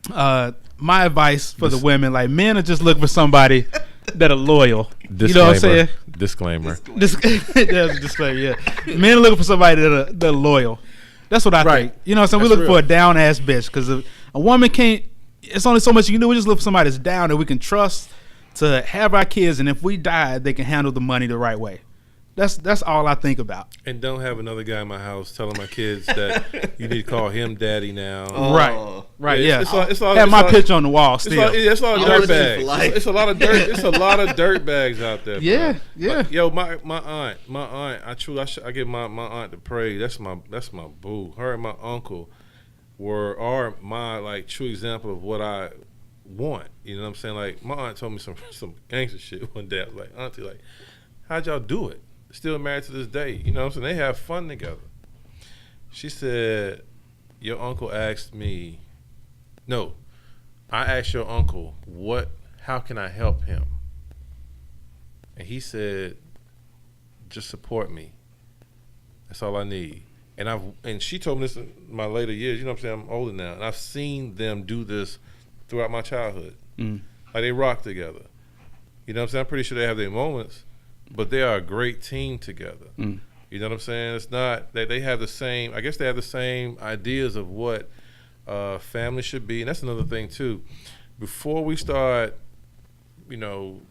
my advice for the women, like men are just looking for somebody that are loyal. You know what I'm saying? Disclaimer. There's a disclaimer, yeah. Men are looking for somebody that are loyal. That's what I Right. think. You know what I'm saying? We're That's looking real. for a down ass bitch because a woman can't. It's only so much you can do. We just look for somebody that's down that we can trust to have our kids, and if we die, they can handle the money the right way. That's all I think about. And don't have another guy in my house telling my kids that you need to call him daddy now. Right. Yeah. It's all, have my pitch on the wall still. It's a lot of dirt bags. It's a lot of dirt. It's a lot of dirt bags out there. Yeah. Bro. Yeah. But, yo, my aunt. I give my aunt the praise. That's my boo. Her and my uncle are my like true example of what I want. You know what I'm saying? Like my aunt told me some gangster shit one day. I was like, Auntie, like, how'd y'all do it? Still married to this day. You know what I'm saying? They have fun together. She said, your uncle asked me, no, I asked your uncle, how can I help him? And he said, just support me. That's all I need. And she told me this in my later years. You know what I'm saying? I'm older now. And I've seen them do this throughout my childhood. Like they rock together. You know what I'm saying? I'm pretty sure they have their moments, but they are a great team together. You know what I'm saying? It's not that they have the same, I guess they have the same ideas of what family should be. And that's another thing too. Before we start,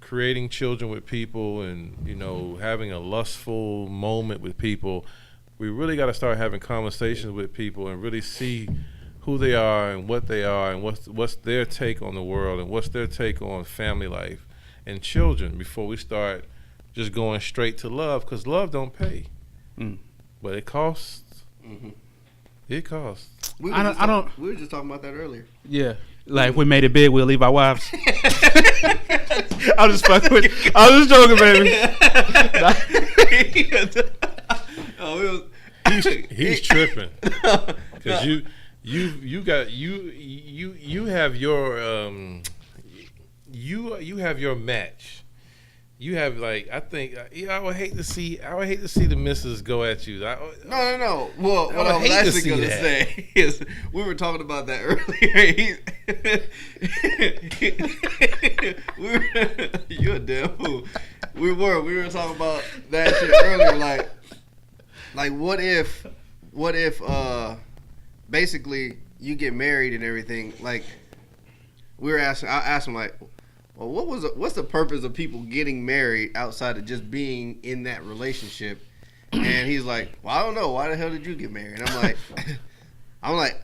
creating children with people and, having a lustful moment with people, we really got to start having conversations with people and really see who they are and what they are and what's their take on the world and what's their take on family life and children before we start just going straight to love, because love don't pay. But it costs. It costs. We were just talking about that earlier. Yeah. Like if we made it big, we'll leave our wives. I'm just fucking with you. I'm just joking, baby. He's tripping. Cause you have your match. You have I would hate to see the missus go at you. No. Well, what I was actually gonna say is we were talking about that earlier. You're a damn fool. We were talking about that shit earlier. Like what if basically you get married and everything? Like I asked him like, well, what's the purpose of people getting married outside of just being in that relationship? And he's like, well, I don't know. Why the hell did you get married? And I'm like,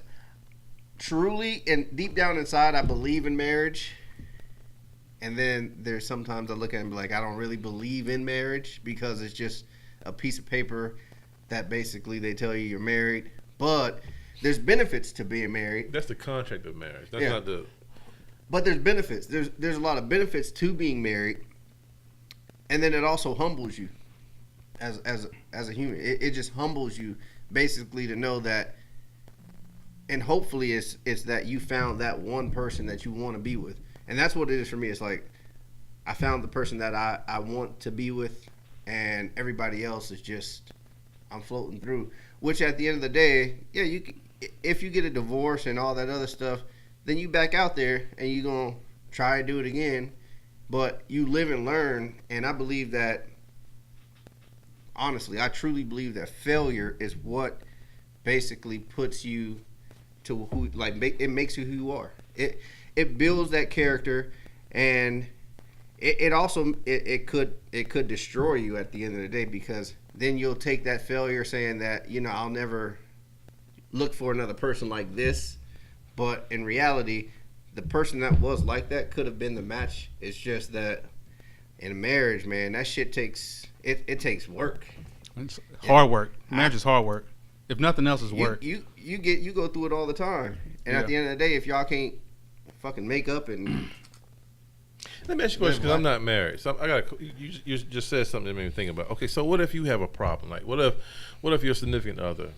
truly, and deep down inside, I believe in marriage. And then there's sometimes I look at it and be like, I don't really believe in marriage because it's just a piece of paper that basically they tell you you're married. But there's benefits to being married. That's the contract of marriage. That's not the... But there's benefits. There's a lot of benefits to being married, and then it also humbles you as a human. It just humbles you basically to know that, and hopefully it's that you found that one person that you want to be with, and that's what it is for me. It's like I found the person that I want to be with, and everybody else is just I'm floating through. Which at the end of the day, yeah, if you get a divorce and all that other stuff, then you back out there and you're going to try and do it again. But you live and learn. And I believe that, honestly, I truly believe that failure is what basically puts you to who, it makes you who you are. It builds that character, and it also could destroy you at the end of the day, because then you'll take that failure saying that, I'll never look for another person like this. But in reality, the person that was like that could have been the match. It's just that in a marriage, man, that shit takes work. It's hard work. Marriage is hard work. If nothing else is work. You go through it all the time. And at the end of the day, if y'all can't fucking make up and... Let me ask you a question, because I'm not married. So you just said something that made me think about. Okay, so what if you have a problem? Like, what if your significant other,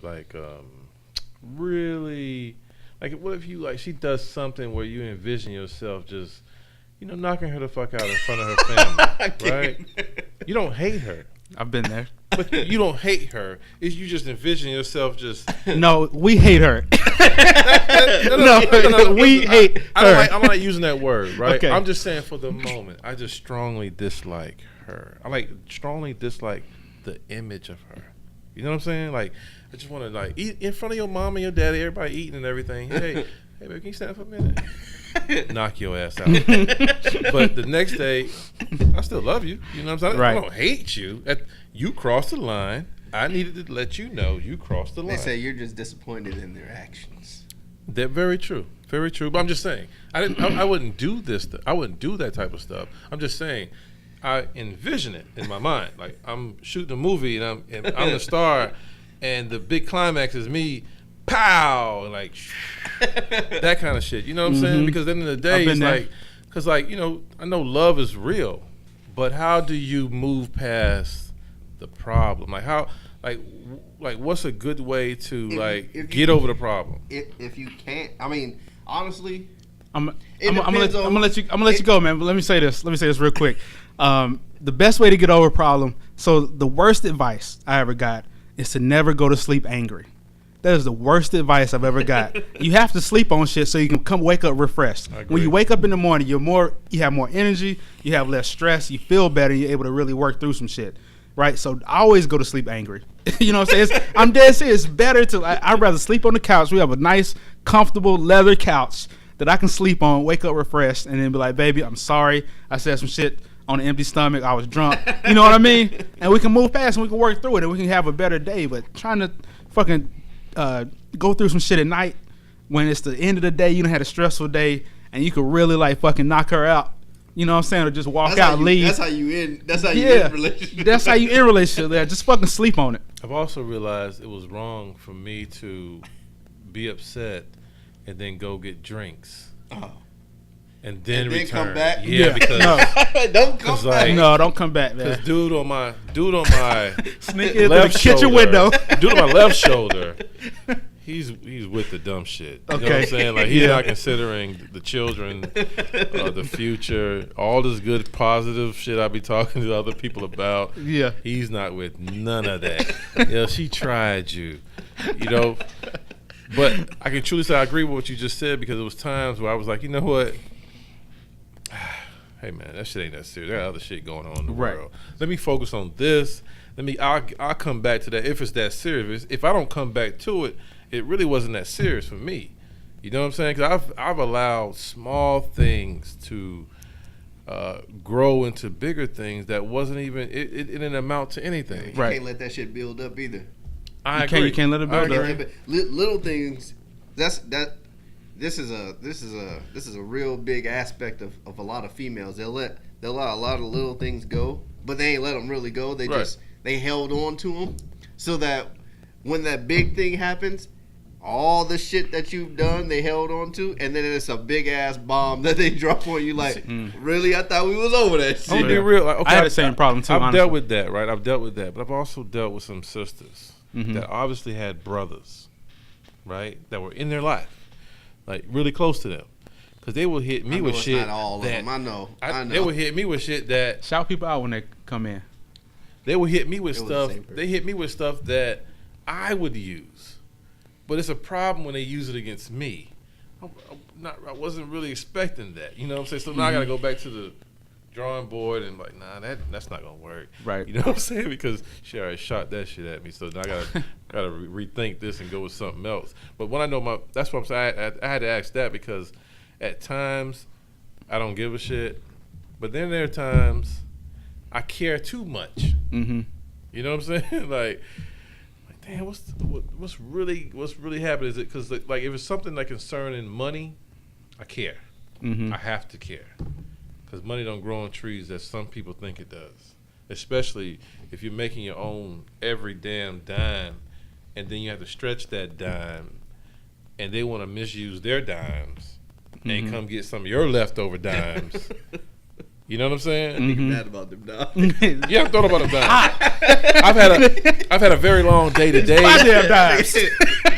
really... Like, what if she does something where you envision yourself just, knocking her the fuck out in front of her family, right? You don't hate her. I've been there. But you don't hate her. It's you just envision yourself just... No, we hate her. No, we hate her. I'm not using that word, right? Okay. I'm just saying for the moment, I just strongly dislike her. I strongly dislike the image of her. You know what I'm saying? Like, I just want to eat in front of your mom and your daddy, everybody eating and everything. Hey, baby, can you stand up for a minute? knock your ass out. But the next day, I still love you. You know what I'm saying? Right. I don't hate you. You crossed the line. I needed to let you know you crossed the line. They say you're just disappointed in their actions. They're very true. Very true. But I'm just saying, I wouldn't do this. I wouldn't do that type of stuff. I'm just saying, I envision it in my mind. Like I'm shooting a movie and I'm the star, and the big climax is me, pow, and like that kind of shit. You know what I'm saying? Because at the end of the day, it's like, because like I know love is real, but how do you move past the problem? Like how, like what's a good way to get over the problem? If you can't, I mean, honestly, I'm gonna let you go, man. But let me say this real quick. The best way to get over a problem. So the worst advice I ever got is to never go to sleep angry. That is the worst advice I've ever got. You have to sleep on shit so you can wake up refreshed. When you wake up in the morning, you have more energy, you have less stress, you feel better, you're able to really work through some shit. Right? So I always go to sleep angry. You know what I'm saying? I'm dead serious. It's better I'd rather sleep on the couch. We have a nice, comfortable leather couch that I can sleep on, wake up refreshed, and then be like, baby, I'm sorry. I said some shit on an empty stomach. I was drunk. You know what I mean? And we can move past and we can work through it and we can have a better day. But trying to fucking go through some shit at night when it's the end of the day, you done had a stressful day, and you could really like fucking knock her out. You know what I'm saying? Or just walk out and leave. That's how you end relationship. That's how you end relationship. Yeah, just fucking sleep on it. I've also realized it was wrong for me to be upset and then go get drinks. Oh. And then return. Come back? Yeah, because don't come back. No, don't come back, man. Because dude on my sneak into the kitchen window. Dude on my left shoulder, he's with the dumb shit. You know what I'm saying? Like he's not considering the children, the future, all this good positive shit I be talking to other people about. Yeah. He's not with none of that. She tried you. But I can truly say I agree with what you just said, because there was times where I was like, you know what? Hey man, that shit ain't that serious. There got other shit going on in the world. Let me focus on this. I'll come back to that if it's that serious. If I don't come back to it, it really wasn't that serious for me. You know what I'm saying? Because I've allowed small things to grow into bigger things that wasn't even it didn't amount to anything. You can't let that shit build up either. I agree. You can't let it build up. Little things. This is a real big aspect of a lot of females. They'll let a lot of little things go, but they ain't let them really go. They held on to them so that when that big thing happens, all the shit that you've done, they held on to, and then it's a big ass bomb that they drop on you. Like, really? I thought we was over that shit. I'm be real. Like, okay, I had the same problem too. I've dealt with that, right? I've dealt with that, but I've also dealt with some sisters that obviously had brothers, right, that were in their life, like really close to them, because they will hit me with shit. Not all of them. I know. They would hit me with shit that shout people out when they come in. They would hit me with stuff. They hit me with stuff that I would use, but it's a problem when they use it against me. I wasn't really expecting that. You know what I'm saying? So now I got to go back to the drawing board and like, nah, that's not gonna work. Right. You know what I'm saying? Because she already shot that shit at me. So now I gotta rethink this and go with something else. But when I know that's what I'm saying. I had to ask that because at times I don't give a shit, but then there are times I care too much. You know what I'm saying? like damn, what's really happening? Is it because like if it's something like concerning money, I care. I have to care. Because money don't grow on trees as some people think it does. Especially if you're making your own every damn dime, and then you have to stretch that dime, and they want to misuse their dimes and come get some of your leftover dimes. You know what I'm saying? You mad about them dimes? Yeah, I'm thought about them dimes. I've had a very long day today. My damn dimes. I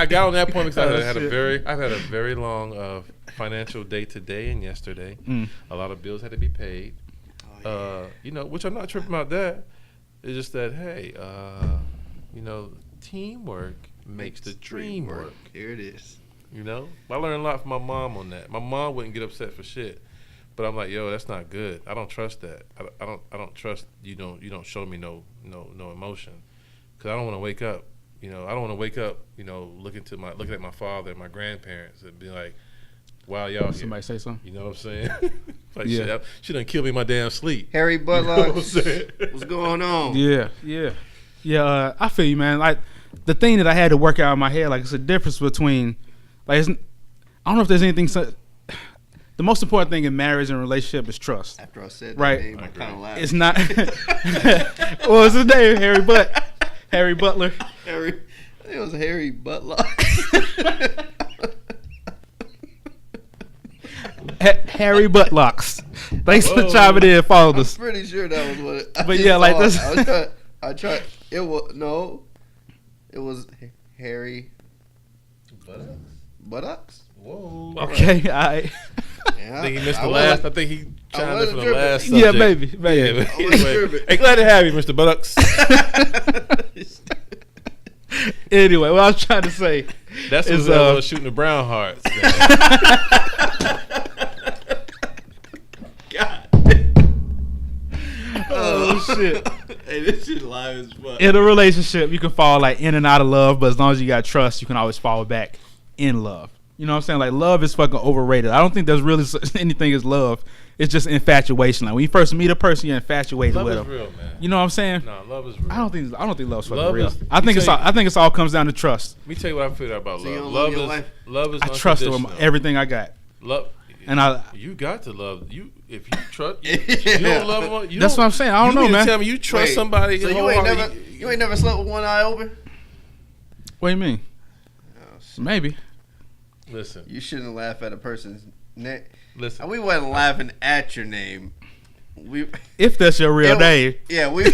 got on that point because I've had a very long financial day today and yesterday. A lot of bills had to be paid. Which I'm not tripping about that. It's just that, hey, teamwork makes the dream work. Here it is. You know, I learned a lot from my mom on that. My mom wouldn't get upset for shit, but I'm like, yo, that's not good. I don't trust that. I don't trust you. You don't show me no emotion, because I don't want to wake up I don't want to wake up, looking at my father and my grandparents and be like, wow, y'all Somebody say something. You know what I'm saying? Like, Yeah. she done killed me in my damn sleep. Harry Butler, what's going on? Yeah. I feel you, man. Like the thing that I had to work out in my head, like it's a difference between, like, I don't know if there's anything. The most important thing in marriage and relationship is trust. After I said that right? name, I kind of laughed. It's not. What was his name? Harry Butler. I think it was Harry Butler. Harry Buttlocks. Thanks for chiming in and following us. I'm pretty sure that was what it But yeah, like this. I tried. It was Harry Buttocks. Whoa. Okay, all right. Yeah, I think he missed the last. I think he chimed in for the last subject. Yeah, maybe. Yeah, anyway, hey, glad to have you, Mr. Buttocks. Anyway, what I was trying to say That's is what's shooting the brown hearts. God. oh shit. Hey, this shit live as fuck. In a relationship, you can fall like in and out of love, but as long as you got trust, you can always fall back in love. You know what I'm saying? Like, love is fucking overrated. I don't think there's really anything as love. It's just infatuation. Like, when you first meet a person, you're infatuated Love with is them. real, man. You know what I'm saying? No, love is real. I don't think love's fucking Love real. is- I think it's all comes down to trust. Let me tell you what I feel about So you love. don't love your wife? Love is I trust her with unconditional. everything I got. Love, And you got to love you. If you trust, you don't love them. You That's don't- what I'm saying. I don't you know, mean to man. Tell me you trust Wait, somebody. So you ain't never slept with one eye open? What do you mean? Oh, shit. Maybe. Listen, You shouldn't laugh at a person's name. listen. We wasn't laughing at your name. If that's your real It- name. Yeah, we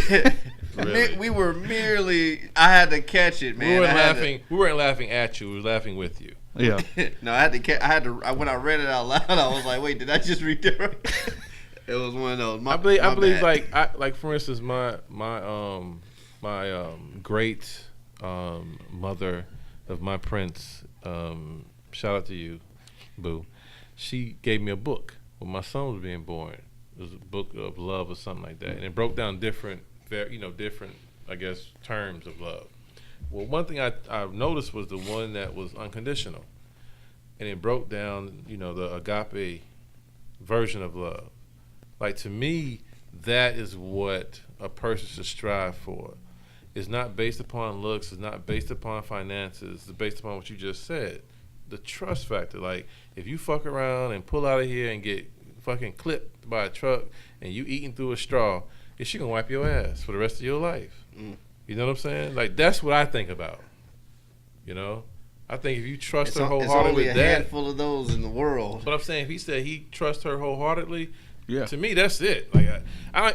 Really? we were merely. I had to catch it, man. We weren't I had laughing. We weren't laughing at you. We were laughing with you. Yeah. No, I had to. When I read it out loud, I was like, "Wait, did I just read that right?" It was one of those. I believe bad. like for instance, my great mother of my prince. Shout out to you, boo. She gave me a book when my son was being born. It was a book of love or something like that, and it broke down different, I guess, terms of love. Well, one thing I noticed was the one that was unconditional, and it broke down, the agape version of love. Like, to me, that is what a person should strive for. It's not based upon looks. It's not based upon finances. It's based upon what you just said. The trust factor. Like, if you fuck around and pull out of here and get fucking clipped by a truck and you eating through a straw, she gonna wipe your ass for the rest of your life. You know what I'm saying? Like, that's what I think about. I think if you trust her wholeheartedly, it's only a handful of those in the world. But I'm saying if he said he trusts her wholeheartedly, Yeah. to me that's it. Like, I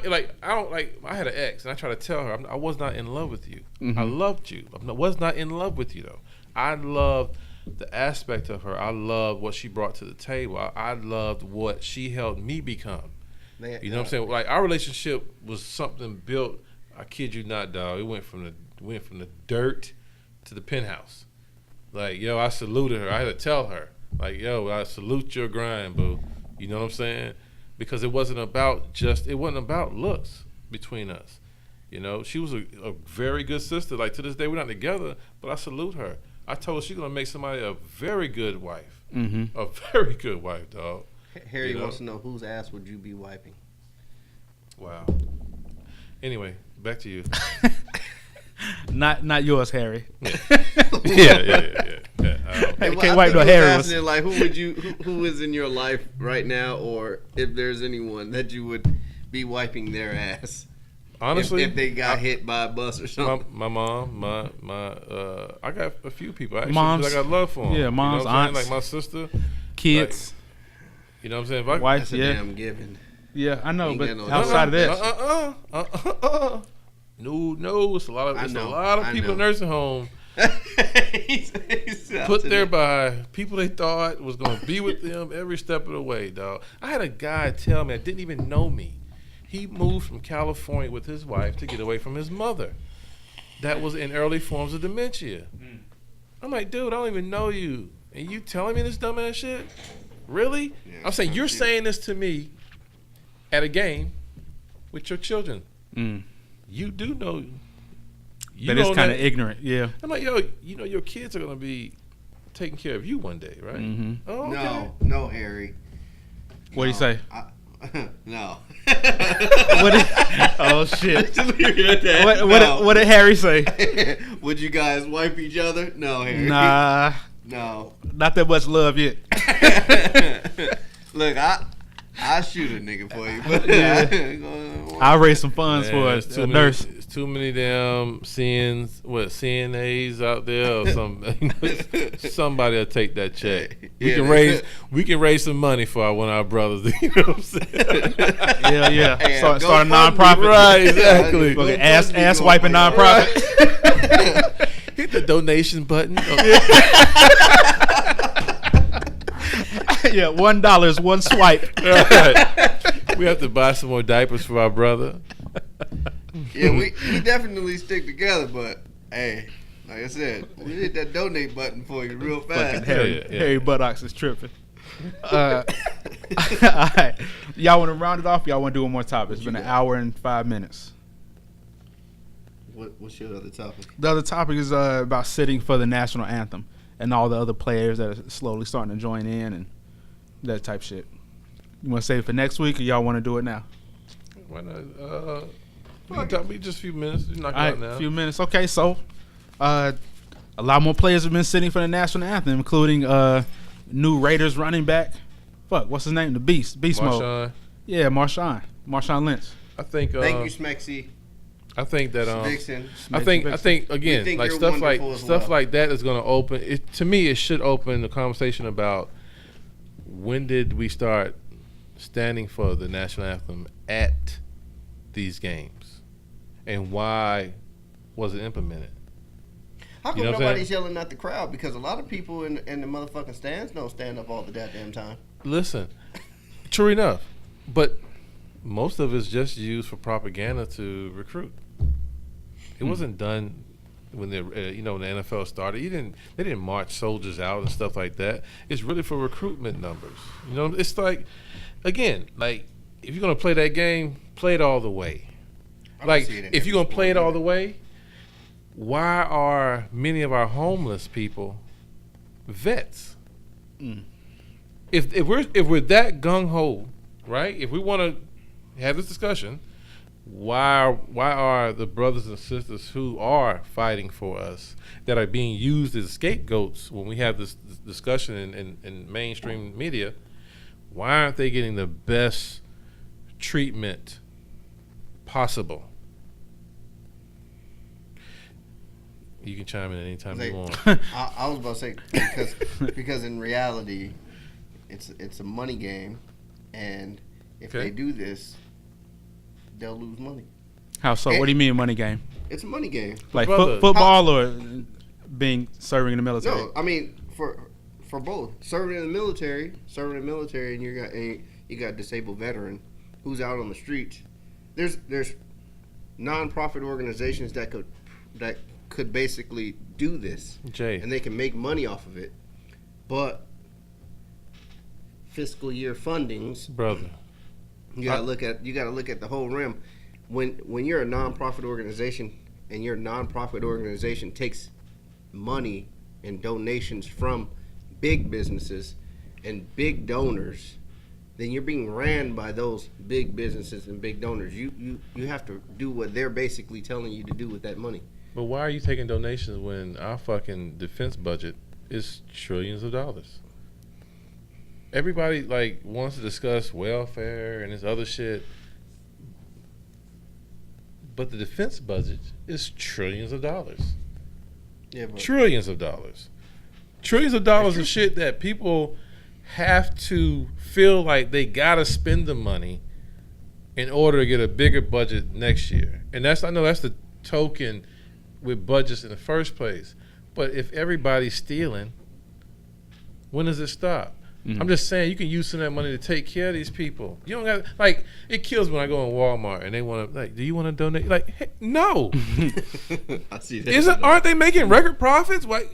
had an ex and I tried to tell her I was not in love with you. Mhm. I loved you. I was not in love with you though. I loved the aspect of her. I loved what she brought to the table. I loved what she helped me become. You know what I'm saying? Like, our relationship was something built. I kid you not, dog. It went from the dirt to the penthouse. Like, yo, I saluted her. I had to tell her, like, yo, I salute your grind, boo. You know what I'm saying? Because it wasn't about looks between us. She was a very good sister. Like, to this day, we're not together, but I salute her. I told her she's gonna make somebody a very good wife. Mm-hmm. A very good wife, dog. Harry wants to know whose ass would you be wiping? Wow. Anyway, back to you. Not yours, Harry. Yeah. I can't wipe no Harry. Asking, like, who is in your life right now, or if there's anyone that you would be wiping their ass? Honestly, if they got hit by a bus or something. my mom, I got a few people actually. Moms. I got love for them. Yeah, moms, you know what I'm saying? aunts. Like my sister, Kids. you know what I'm saying? If I, Wife, That's a yeah. damn given. Yeah, I know, Ain't but got no outside of that. No, it's a lot of I people in know. nursing home put there by people they thought was gonna be with them every step of the way, dog. I had a guy tell me that didn't even know me. He moved from California with his wife to get away from his mother. That was in early forms of dementia. I'm like, dude, I don't even know you, and you telling me this dumbass shit? Really? Yeah, I'm saying you're shit. saying this to me at a game with your children. Mm. You do know That is kind of ignorant. Yeah. I'm like, yo, your kids are gonna be taking care of you one day, right? Mm-hmm. Oh, okay. No, Harry. What do you say? No. Oh shit! What did Harry say? Would you guys wipe each other? No, Harry. Nah. No. Not that much love yet. Look, I shoot a nigga for you, but I'll raise some funds for a nurse. It's too many damn CNAs out there or somebody will take that check. We can raise some money for one of our brothers. You know what I'm saying? Yeah. Hey, Start a nonprofit. Right, exactly. Ass wiping nonprofit. Hit the donation button. Yeah, $1 is one swipe. Right. We have to buy some more diapers for our brother. Yeah, we definitely stick together, but hey, like I said, we hit that donate button for you real fast. Harry Buttocks is tripping. All right. Y'all want to round it off? Y'all want to do one more topic? It's been an hour and 5 minutes. What's your other topic? The other topic is about sitting for the national anthem and all the other players that are slowly starting to join in and that type shit. You want to save it for next week, or y'all want to do it now? Why not? We can talk just a few minutes. Just knock it out now. A few minutes. Okay, so a lot more players have been sitting for the national anthem, including new Raiders running back. What's his name? The Beast Marshawn. Mode. Yeah, Marshawn Lynch. I think. Thank you, Smexy. I think that Vixen. I think again, like stuff like that is going to open. To me, it should open the conversation about when did we start standing for the national anthem at these games, and why was it implemented? How come nobody's yelling at the crowd? Because a lot of people in the motherfucking stands don't stand up all the goddamn time. Listen, true enough, but most of it's just used for propaganda to recruit. It wasn't done when the when the NFL started. They didn't march soldiers out and stuff like that. It's really for recruitment numbers. It's like, again, like if you're gonna play that game, play it all the way. Like if you're gonna play it all the way, why are many of our homeless people vets? If we're that gung ho, right? If we want to have this discussion, why are the brothers and sisters who are fighting for us that are being used as scapegoats when we have this discussion in mainstream media? Why aren't they getting the best treatment possible? You can chime in anytime you want. I was about to say because in reality, it's a money game, and if they do this, they'll lose money. How so? What do you mean money game? It's a money game. Like football or serving in the military? No, I mean for both. Serving in the military, and you got disabled veteran who's out on the streets. There's non-profit organizations that could basically do this, and they can make money off of it, but fiscal year fundings, brother. You gotta look at the whole rim. When you're a nonprofit organization and your nonprofit organization takes money and donations from big businesses and big donors, then you're being ran by those big businesses and big donors. You have to do what they're basically telling you to do with that money. But why are you taking donations when our fucking defense budget is trillions of dollars? Everybody wants to discuss welfare and this other shit, but the defense budget is trillions of dollars. Yeah, but trillions of dollars of shit that people have to feel like they gotta spend the money in order to get a bigger budget next year. And I know that's the token with budgets in the first place. But if everybody's stealing, when does it stop? Mm-hmm. I'm just saying you can use some of that money to take care of these people. You don't got it kills me when I go in Walmart and they want to do you want to donate? Hey, no. I see that. Aren't they making record profits? Why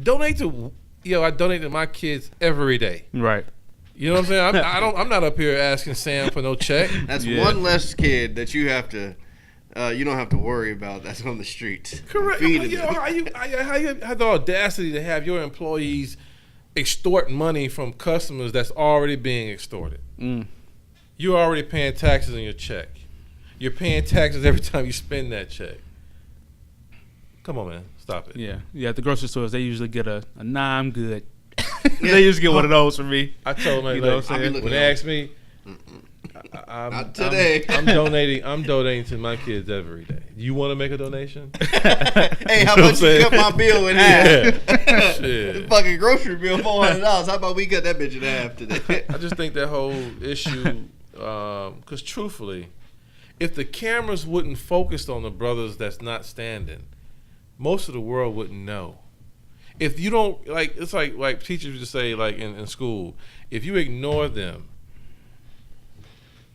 donate to I donate to my kids every day. Right. You know what I'm saying? I'm not up here asking Sam for no check. That's one less kid that you have to you don't have to worry about that's on the street. Correct. Feeding You know, them. how you have the audacity to have your employees extort money from customers that's already being extorted? You're already paying taxes on your check. You're paying taxes every time you spend that check. Come on, man. Stop it. Yeah. At the grocery stores, they usually get a nah, I'm good. They usually get one of those for me. I told them, You know like, what I'm saying? when they ask me, Not today. I'm donating to my kids every day. You want to make a donation? Hey, how You know much what I'm you cut my bill in half? Shit. The fucking grocery bill, $400. How about we cut that bitch in half today? I just think that whole issue, because truthfully, if the cameras wouldn't focus on the brothers that's not standing, most of the world wouldn't know. If you don't, like, it's like teachers used to say, like in school, if you ignore them,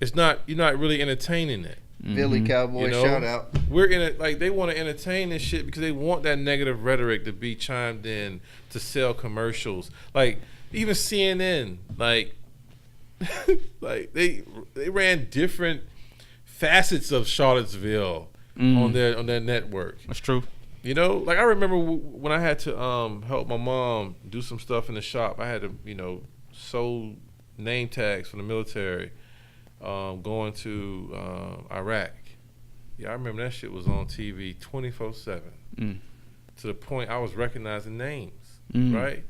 you're not really entertaining it. Philly Cowboy, You know? shout out. We're in it, like, they want to entertain this shit because they want that negative rhetoric to be chimed in to sell commercials. Like, even CNN, like, like they ran different facets of Charlottesville on their network. That's true. You know, like I remember when I had to help my mom do some stuff in the shop. I had to, sew name tags for the military going to Iraq. Yeah, I remember that shit was on TV 24/7 to the point I was recognizing names, right?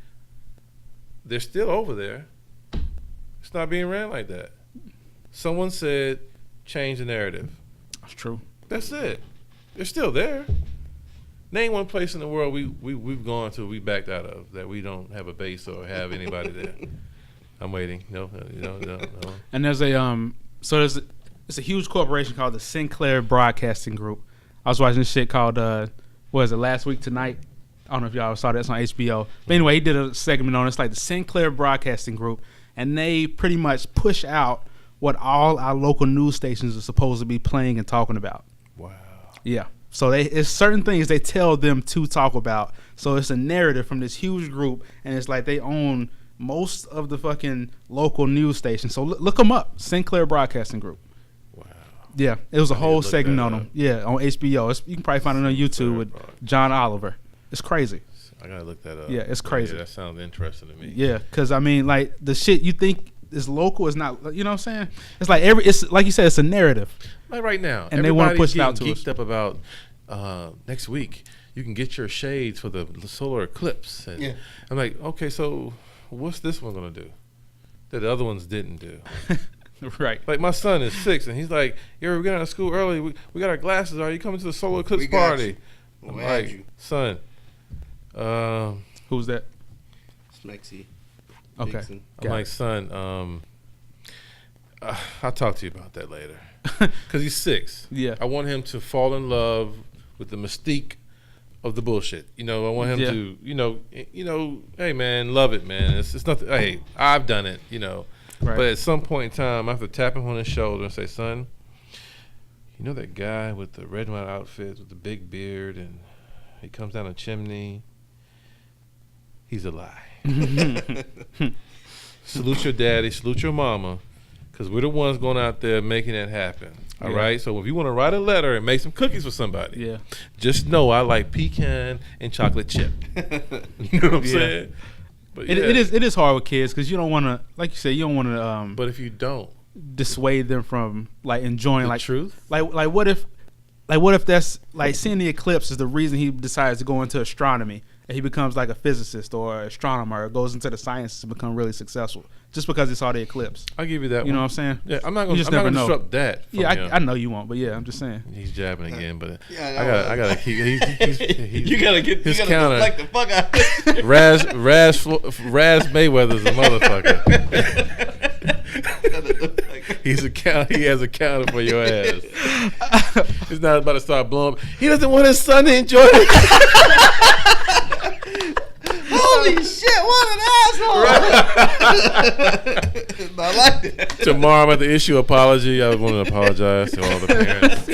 They're still over there. It's not being ran like that. Someone said, change the narrative. That's true. That's it. They're still there. Name one place in the world we've gone to, we backed out of, that we don't have a base or have anybody there. I'm waiting. No. And there's it's a huge corporation called the Sinclair Broadcasting Group. I was watching this shit called Last Week Tonight. I don't know if y'all saw that. It's on HBO. But anyway, he did a segment on it. It's like the Sinclair Broadcasting Group, and they pretty much push out what all our local news stations are supposed to be playing and talking about. Wow. Yeah. So it's certain things they tell them to talk about. So it's a narrative from this huge group, and it's like they own most of the fucking local news stations. So look them up, Sinclair Broadcasting Group. Wow. Yeah, it was a whole look segment that on up. them. Yeah, on HBO. You can probably find it on YouTube with John Oliver. It's crazy. I gotta look that up. Yeah, it's crazy. Yeah, that sounds interesting to me. Yeah, because I mean, like the shit you think is local is not. You know what I'm saying? It's like it's like you said, it's a narrative. Like right now, And they wanna push it out to everybody's us. getting geeked up about next week. You can get your shades for the solar eclipse. And Yeah. I'm like, okay, so what's this one gonna do that the other ones didn't do? Right. Like my son is 6, and he's like, "Yeah, we're getting out of school early. We got our glasses. Are you coming to the solar eclipse We got party?" you. I'm We'll add like, you. son, Who's that? Smexy. Okay. Dixon. I'm like, son, I'll talk to you about that later. Because he's 6. Yeah. I want him to fall in love with the mystique of the bullshit. I want him to, hey, man, love it, man. It's nothing. Hey, I've done it, Right. But at some point in time, I have to tap him on his shoulder and say, son, you know that guy with the red and white outfits with the big beard and he comes down a chimney? He's a lie. Salute your daddy, salute your mama, because we're the ones going out there making that happen. All right? So if you want to write a letter and make some cookies for somebody, Yeah. just know I like pecan and chocolate chip. You know what I'm saying? But It is hard with kids because you don't want to, like you said, you don't want to but if you don't, dissuade them from like enjoying the like truth, like what if that's like seeing the eclipse is the reason he decides to go into astronomy and he becomes like a physicist or astronomer or goes into the sciences and become really successful just because he saw the eclipse. I'll give you that. You know what one. I'm saying? Yeah, I'm not You going just to never know. disrupt that. From Yeah, him. I know you won't, but yeah, I'm just saying. He's jabbing again, but Yeah, I gotta keep. He's, You gotta get his you gotta counter. deflect the fuck out of it. Raz Mayweather's a motherfucker. He has a counter for your ass. He's not about to start blowing up. He doesn't want his son to enjoy it. Holy shit, what an asshole! I like that. Tomorrow I'm at the issue apology. I want to apologize to all the parents.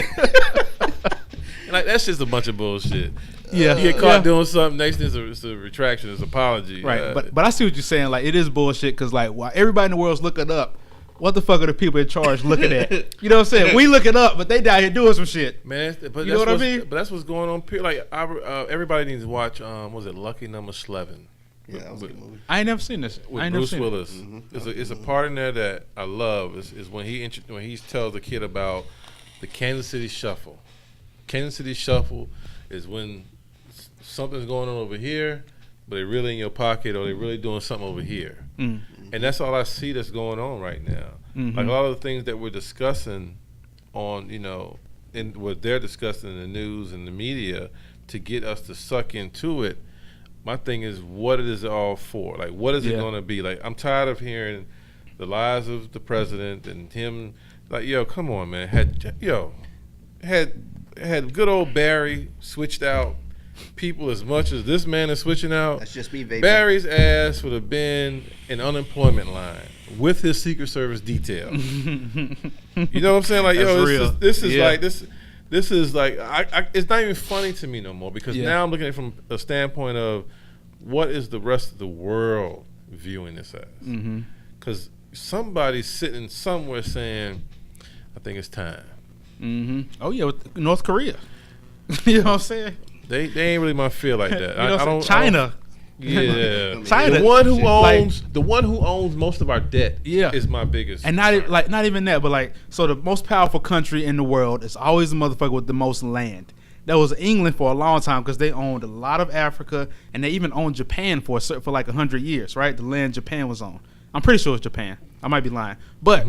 And like that's just a bunch of bullshit. Yeah, You get caught doing something, next thing is a retraction, it's an apology. Right, but I see what you're saying. Like it is bullshit because like while everybody in the world's looking up what the fuck are the people in charge looking at? You know what I'm saying? We look it up, but they down here doing some shit. Man, but you know what I mean? But that's what's going on. Like, everybody needs to watch. Was it Lucky Number 11? Yeah, that was a good movie. I ain't never seen this. With Bruce Willis. It's a part in there that I love. Is when he tells the kid about the Kansas City Shuffle. Kansas City Shuffle is when something's going on over here, but they're really in your pocket, or they're really doing something over here. And that's all I see that's going on right now. Like a lot of the things that we're discussing on, and what they're discussing in the news and the media to get us to suck into it. My thing is, what is it all for? Like, what is it going to be? Like, I'm tired of hearing the lies of the president and him. Like, yo, come on, man. Had good old Barry switched out people as much as this man is switching out. That's just me, baby. Barry's ass would have been an unemployment line with his Secret Service detail. You know what I'm saying? Like, yo, this is like it's not even funny to me no more, because now I'm looking at it from a standpoint of what is the rest of the world viewing this as? Because somebody's sitting somewhere saying, I think it's time. Oh yeah, with North Korea. You know what I'm saying? They ain't really my feel like that. I don't. China. Yeah, China. The one who owns most of our debt. Is my biggest. And not even that, but so the most powerful country in the world is always the motherfucker with the most land. That was England for a long time, because they owned a lot of Africa, and they even owned Japan for like 100 years. Right, the land Japan was on. I'm pretty sure it's Japan. I might be lying, but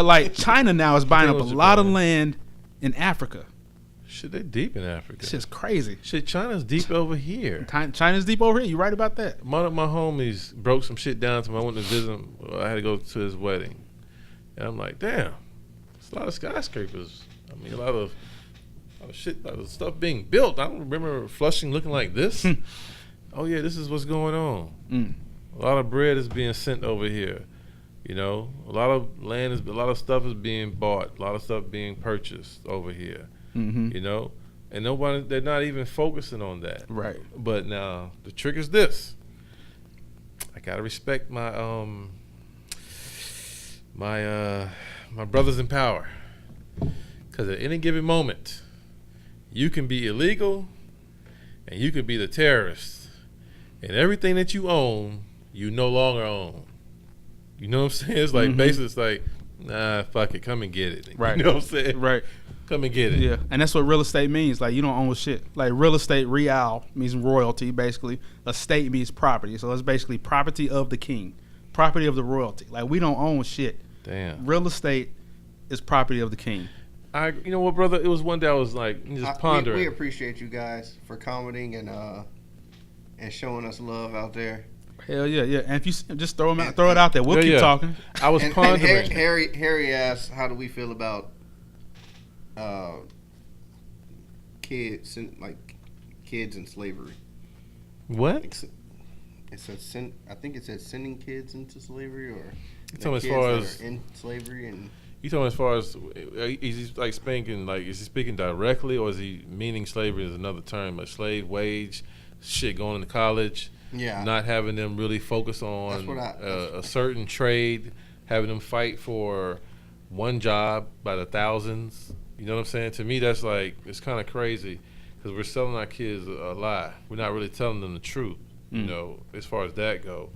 like China now is buying up a lot of land in Africa. Shit, they deep in Africa. It's just crazy. Shit, China's deep over here. China's deep over here. You right about that? One of my homies broke some shit down to me. I went to visit him. I had to go to his wedding. And I'm like, damn, it's a lot of skyscrapers. I mean, a lot of shit, a lot of stuff being built. I don't remember Flushing looking like this. Oh, yeah, this is what's going on. A lot of bread is being sent over here. A lot of land a lot of stuff is being bought. A lot of stuff being purchased over here. And they're not even focusing on that. Right. But now the trick is this: I gotta respect my my brothers in power, because at any given moment, you can be illegal, and you can be the terrorist, and everything that you own, you no longer own. You know what I'm saying? It's like basically, it's like, nah, fuck it, come and get it. Right. You know what I'm saying? Right. Come and get it. Yeah, and that's what real estate means. Like, you don't own shit. Like, real estate, real, means royalty, basically. Estate means property. So it's basically property of the king, property of the royalty. Like, we don't own shit. Damn. Real estate is property of the king. You know what, brother? It was one day I was like, just pondering. We appreciate you guys for commenting and showing us love out there. Hell yeah, yeah. And if you just throw it out there, we'll keep talking. I was pondering. And Harry asked, how do we feel about kids in slavery? What? It says I think it says sending kids into slavery, or you talking as far as in slavery, and you talking as far as is he speaking is he speaking directly, or is he meaning slavery as another term, like slave wage shit, going to college, not having them really focus on a certain trade, having them fight for one job by the thousands. You know what I'm saying? To me, that's like, it's kind of crazy, because we're selling our kids a lie. We're not really telling them the truth, as far as that go.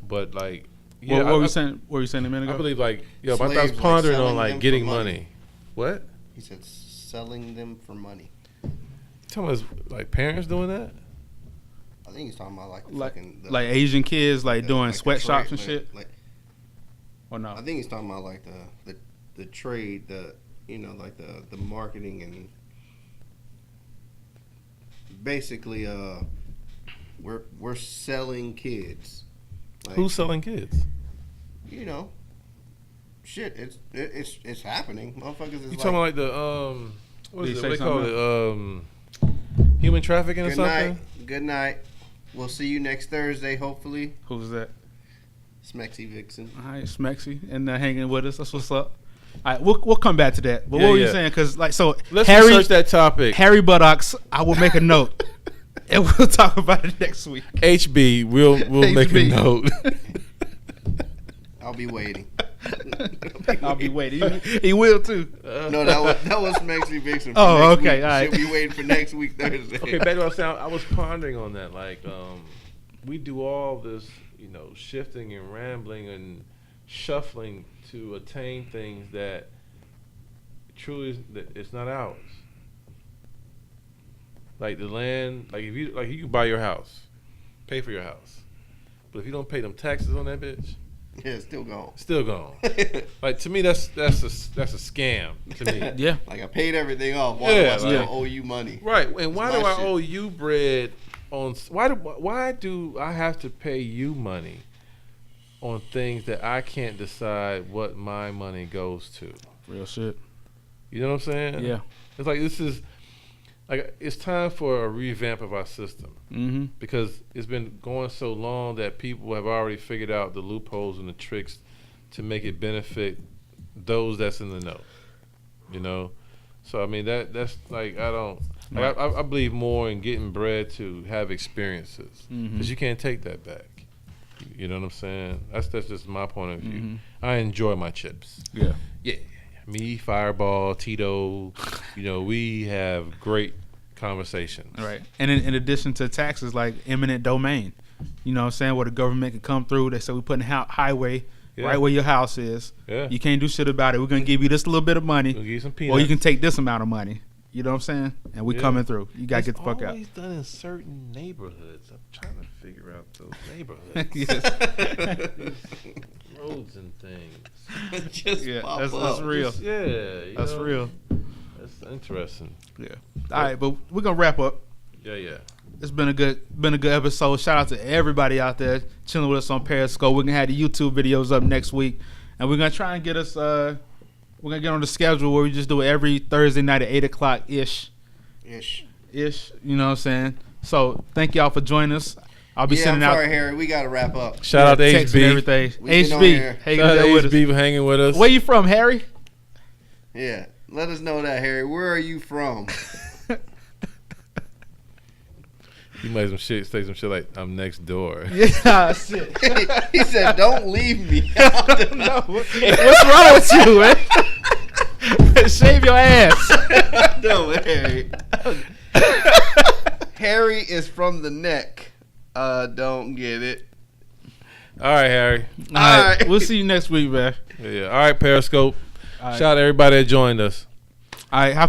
But like, what were you saying a minute ago? I believe I was pondering on getting money. What? He said selling them for money. You talking about like parents doing that? I think he's talking about like Asian kids doing sweatshops and shit. Or no? I think he's talking about like the trade, the marketing, and basically we're selling kids. Who's selling kids? Shit, it's happening. Motherfuckers is you talking about the what is it? What they call it? Human trafficking or something? Good night. We'll see you next Thursday, hopefully. Who's that? Smexy Vixen. All right, Smexy, and hanging with us. That's what's up. All right, we'll come back to that. But what were you saying? Because let's research that topic. Harry Buttocks. I will make a note, and we'll talk about it next week. HB, we'll make a note. I'll be waiting. I'll be waiting. He will too. No, that was from actually Vixen. Oh, okay, all right. Should be waiting for next week Thursday. Okay, back to what I was saying. I was pondering on that. Like, we do all this, shifting and rambling and shuffling to attain things that truly it's not ours. Like the land, like you can buy your house, pay for your house, but if you don't pay them taxes on that bitch, yeah, it's still gone. Still gone. Like to me, that's a scam. To me, Yeah. Like I paid everything off. Why do I still owe you money? Right. And why do I shit. owe you bread on? Why do I have to pay you money on things that I can't decide what my money goes to? Real shit. You know what I'm saying? Yeah. It's like it's time for a revamp of our system. Mm-hmm. Because it's been going so long that people have already figured out the loopholes and the tricks to make it benefit those that's in the know. So I mean that's like I believe more in getting bread to have experiences because you can't take that back. You know what I'm saying? That's just my point of view. I enjoy my chips. Yeah. Me, Fireball, Tito, we have great conversations. Right. And in addition to taxes, like eminent domain, you know what I'm saying, where the government can come through. They say we're putting highway right where your house is. Yeah. You can't do shit about it. We're going to give you this little bit of money. We'll give you some peanuts. Or you can take this amount of money. You know what I'm saying? And we coming through. You got to get the fuck out. It's always done in certain neighborhoods. I'm trying to figure out those neighborhoods. Roads and things. Just pop that's up. real. That's real. That's interesting. Yeah. All right, but we're going to wrap up. Yeah. It's been a good episode. Shout out to everybody out there chilling with us on Periscope. We're gonna have the YouTube videos up next week, and we're gonna try and get us. We're gonna get on the schedule where we just do it every Thursday night at 8:00 ish. You know what I'm saying? So thank y'all for joining us. I'll be sending out. Sorry, Harry. We gotta wrap up. Shout out to text and HB. everything. We've been on HB, here. hanging Shout out there to with us. HB for hanging with us. Where you from, Harry? Yeah. Let us know that, Harry. Where are you from? You might say some shit like, I'm next door. Yeah, shit. He said, "Don't leave me." No, what's wrong with you, man? Shave your ass. No, Harry. Harry is from the neck. Don't get it. All right, Harry. All right. We'll see you next week, man. Yeah. All right, Periscope. All right. Shout out to everybody that joined us. All right, how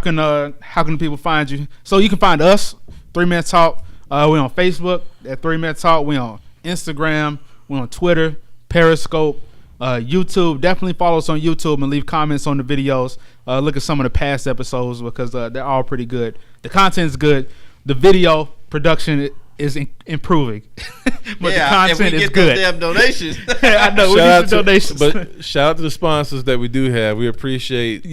can people find you? So you can find us, 3 Man Talk. We're on Facebook at 3 Man Talk. We're on Instagram. We're on Twitter, Periscope, YouTube. Definitely follow us on YouTube and leave comments on the videos. Look at some of the past episodes because they're all pretty good. The content is good. The video production is improving, but the content is good. Those damn donations. I know. We need some donations. But shout out to the sponsors that we do have. We appreciate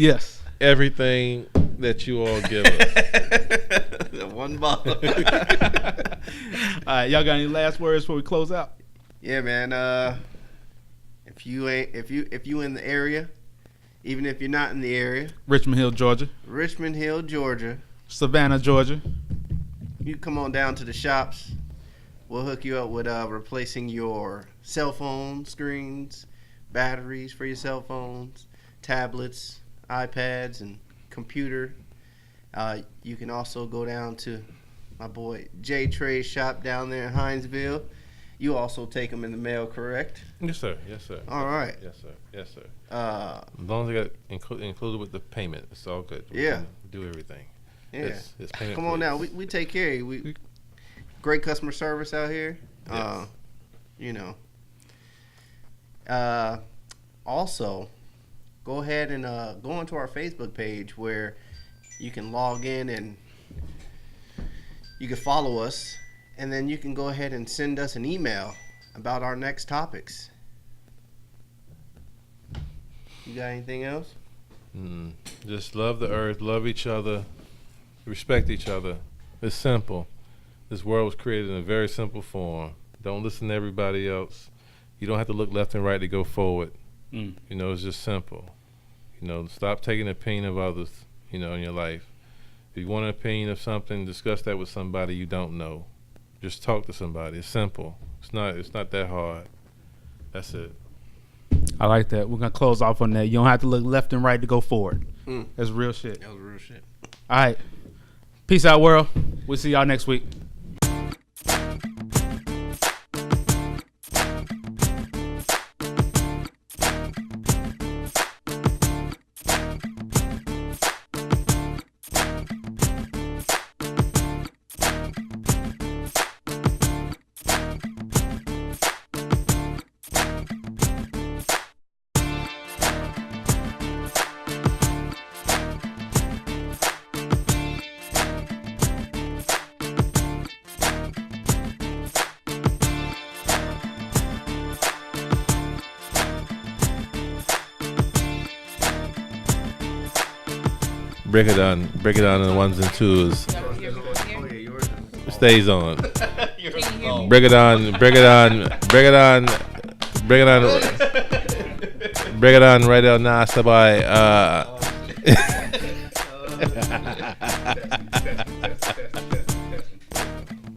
everything that you all give us. One bottle. All right, y'all got any last words before we close out? Yeah, man. If you in the area, even if you're not in the area, Richmond Hill, Georgia. Savannah, Georgia. You come on down to the shops. We'll hook you up with replacing your cell phone screens, batteries for your cell phones, tablets, iPads, and computer. You can also go down to my boy J Trey's shop down there in Hinesville. You also take them in the mail, correct? Yes, sir. All right. Yes, sir. As long as they got included with the payment, it's all good. We can do everything. Yeah. It's payment. Come on now. We take care of you. We great customer service out here. Yes. Also, go ahead and go onto our Facebook page where you can log in and you can follow us, and then you can go ahead and send us an email about our next topics. You got anything else? Just love the earth, love each other, respect each other. It's simple. This world was created in a very simple form. Don't listen to everybody else. You don't have to look left and right to go forward. It's just simple. Stop taking the opinion of others, in your life. If you want an opinion of something, discuss that with somebody you don't know. Just talk to somebody. It's simple. It's not that hard. That's it. I like that. We're gonna close off on that. You don't have to look left and right to go forward. That's real shit. That was real shit. All right. Peace out, world. We'll see y'all next week. Break it down in the ones and twos. Oh yeah, yours is Stays on. Can Break it on right now. Nah, sabay.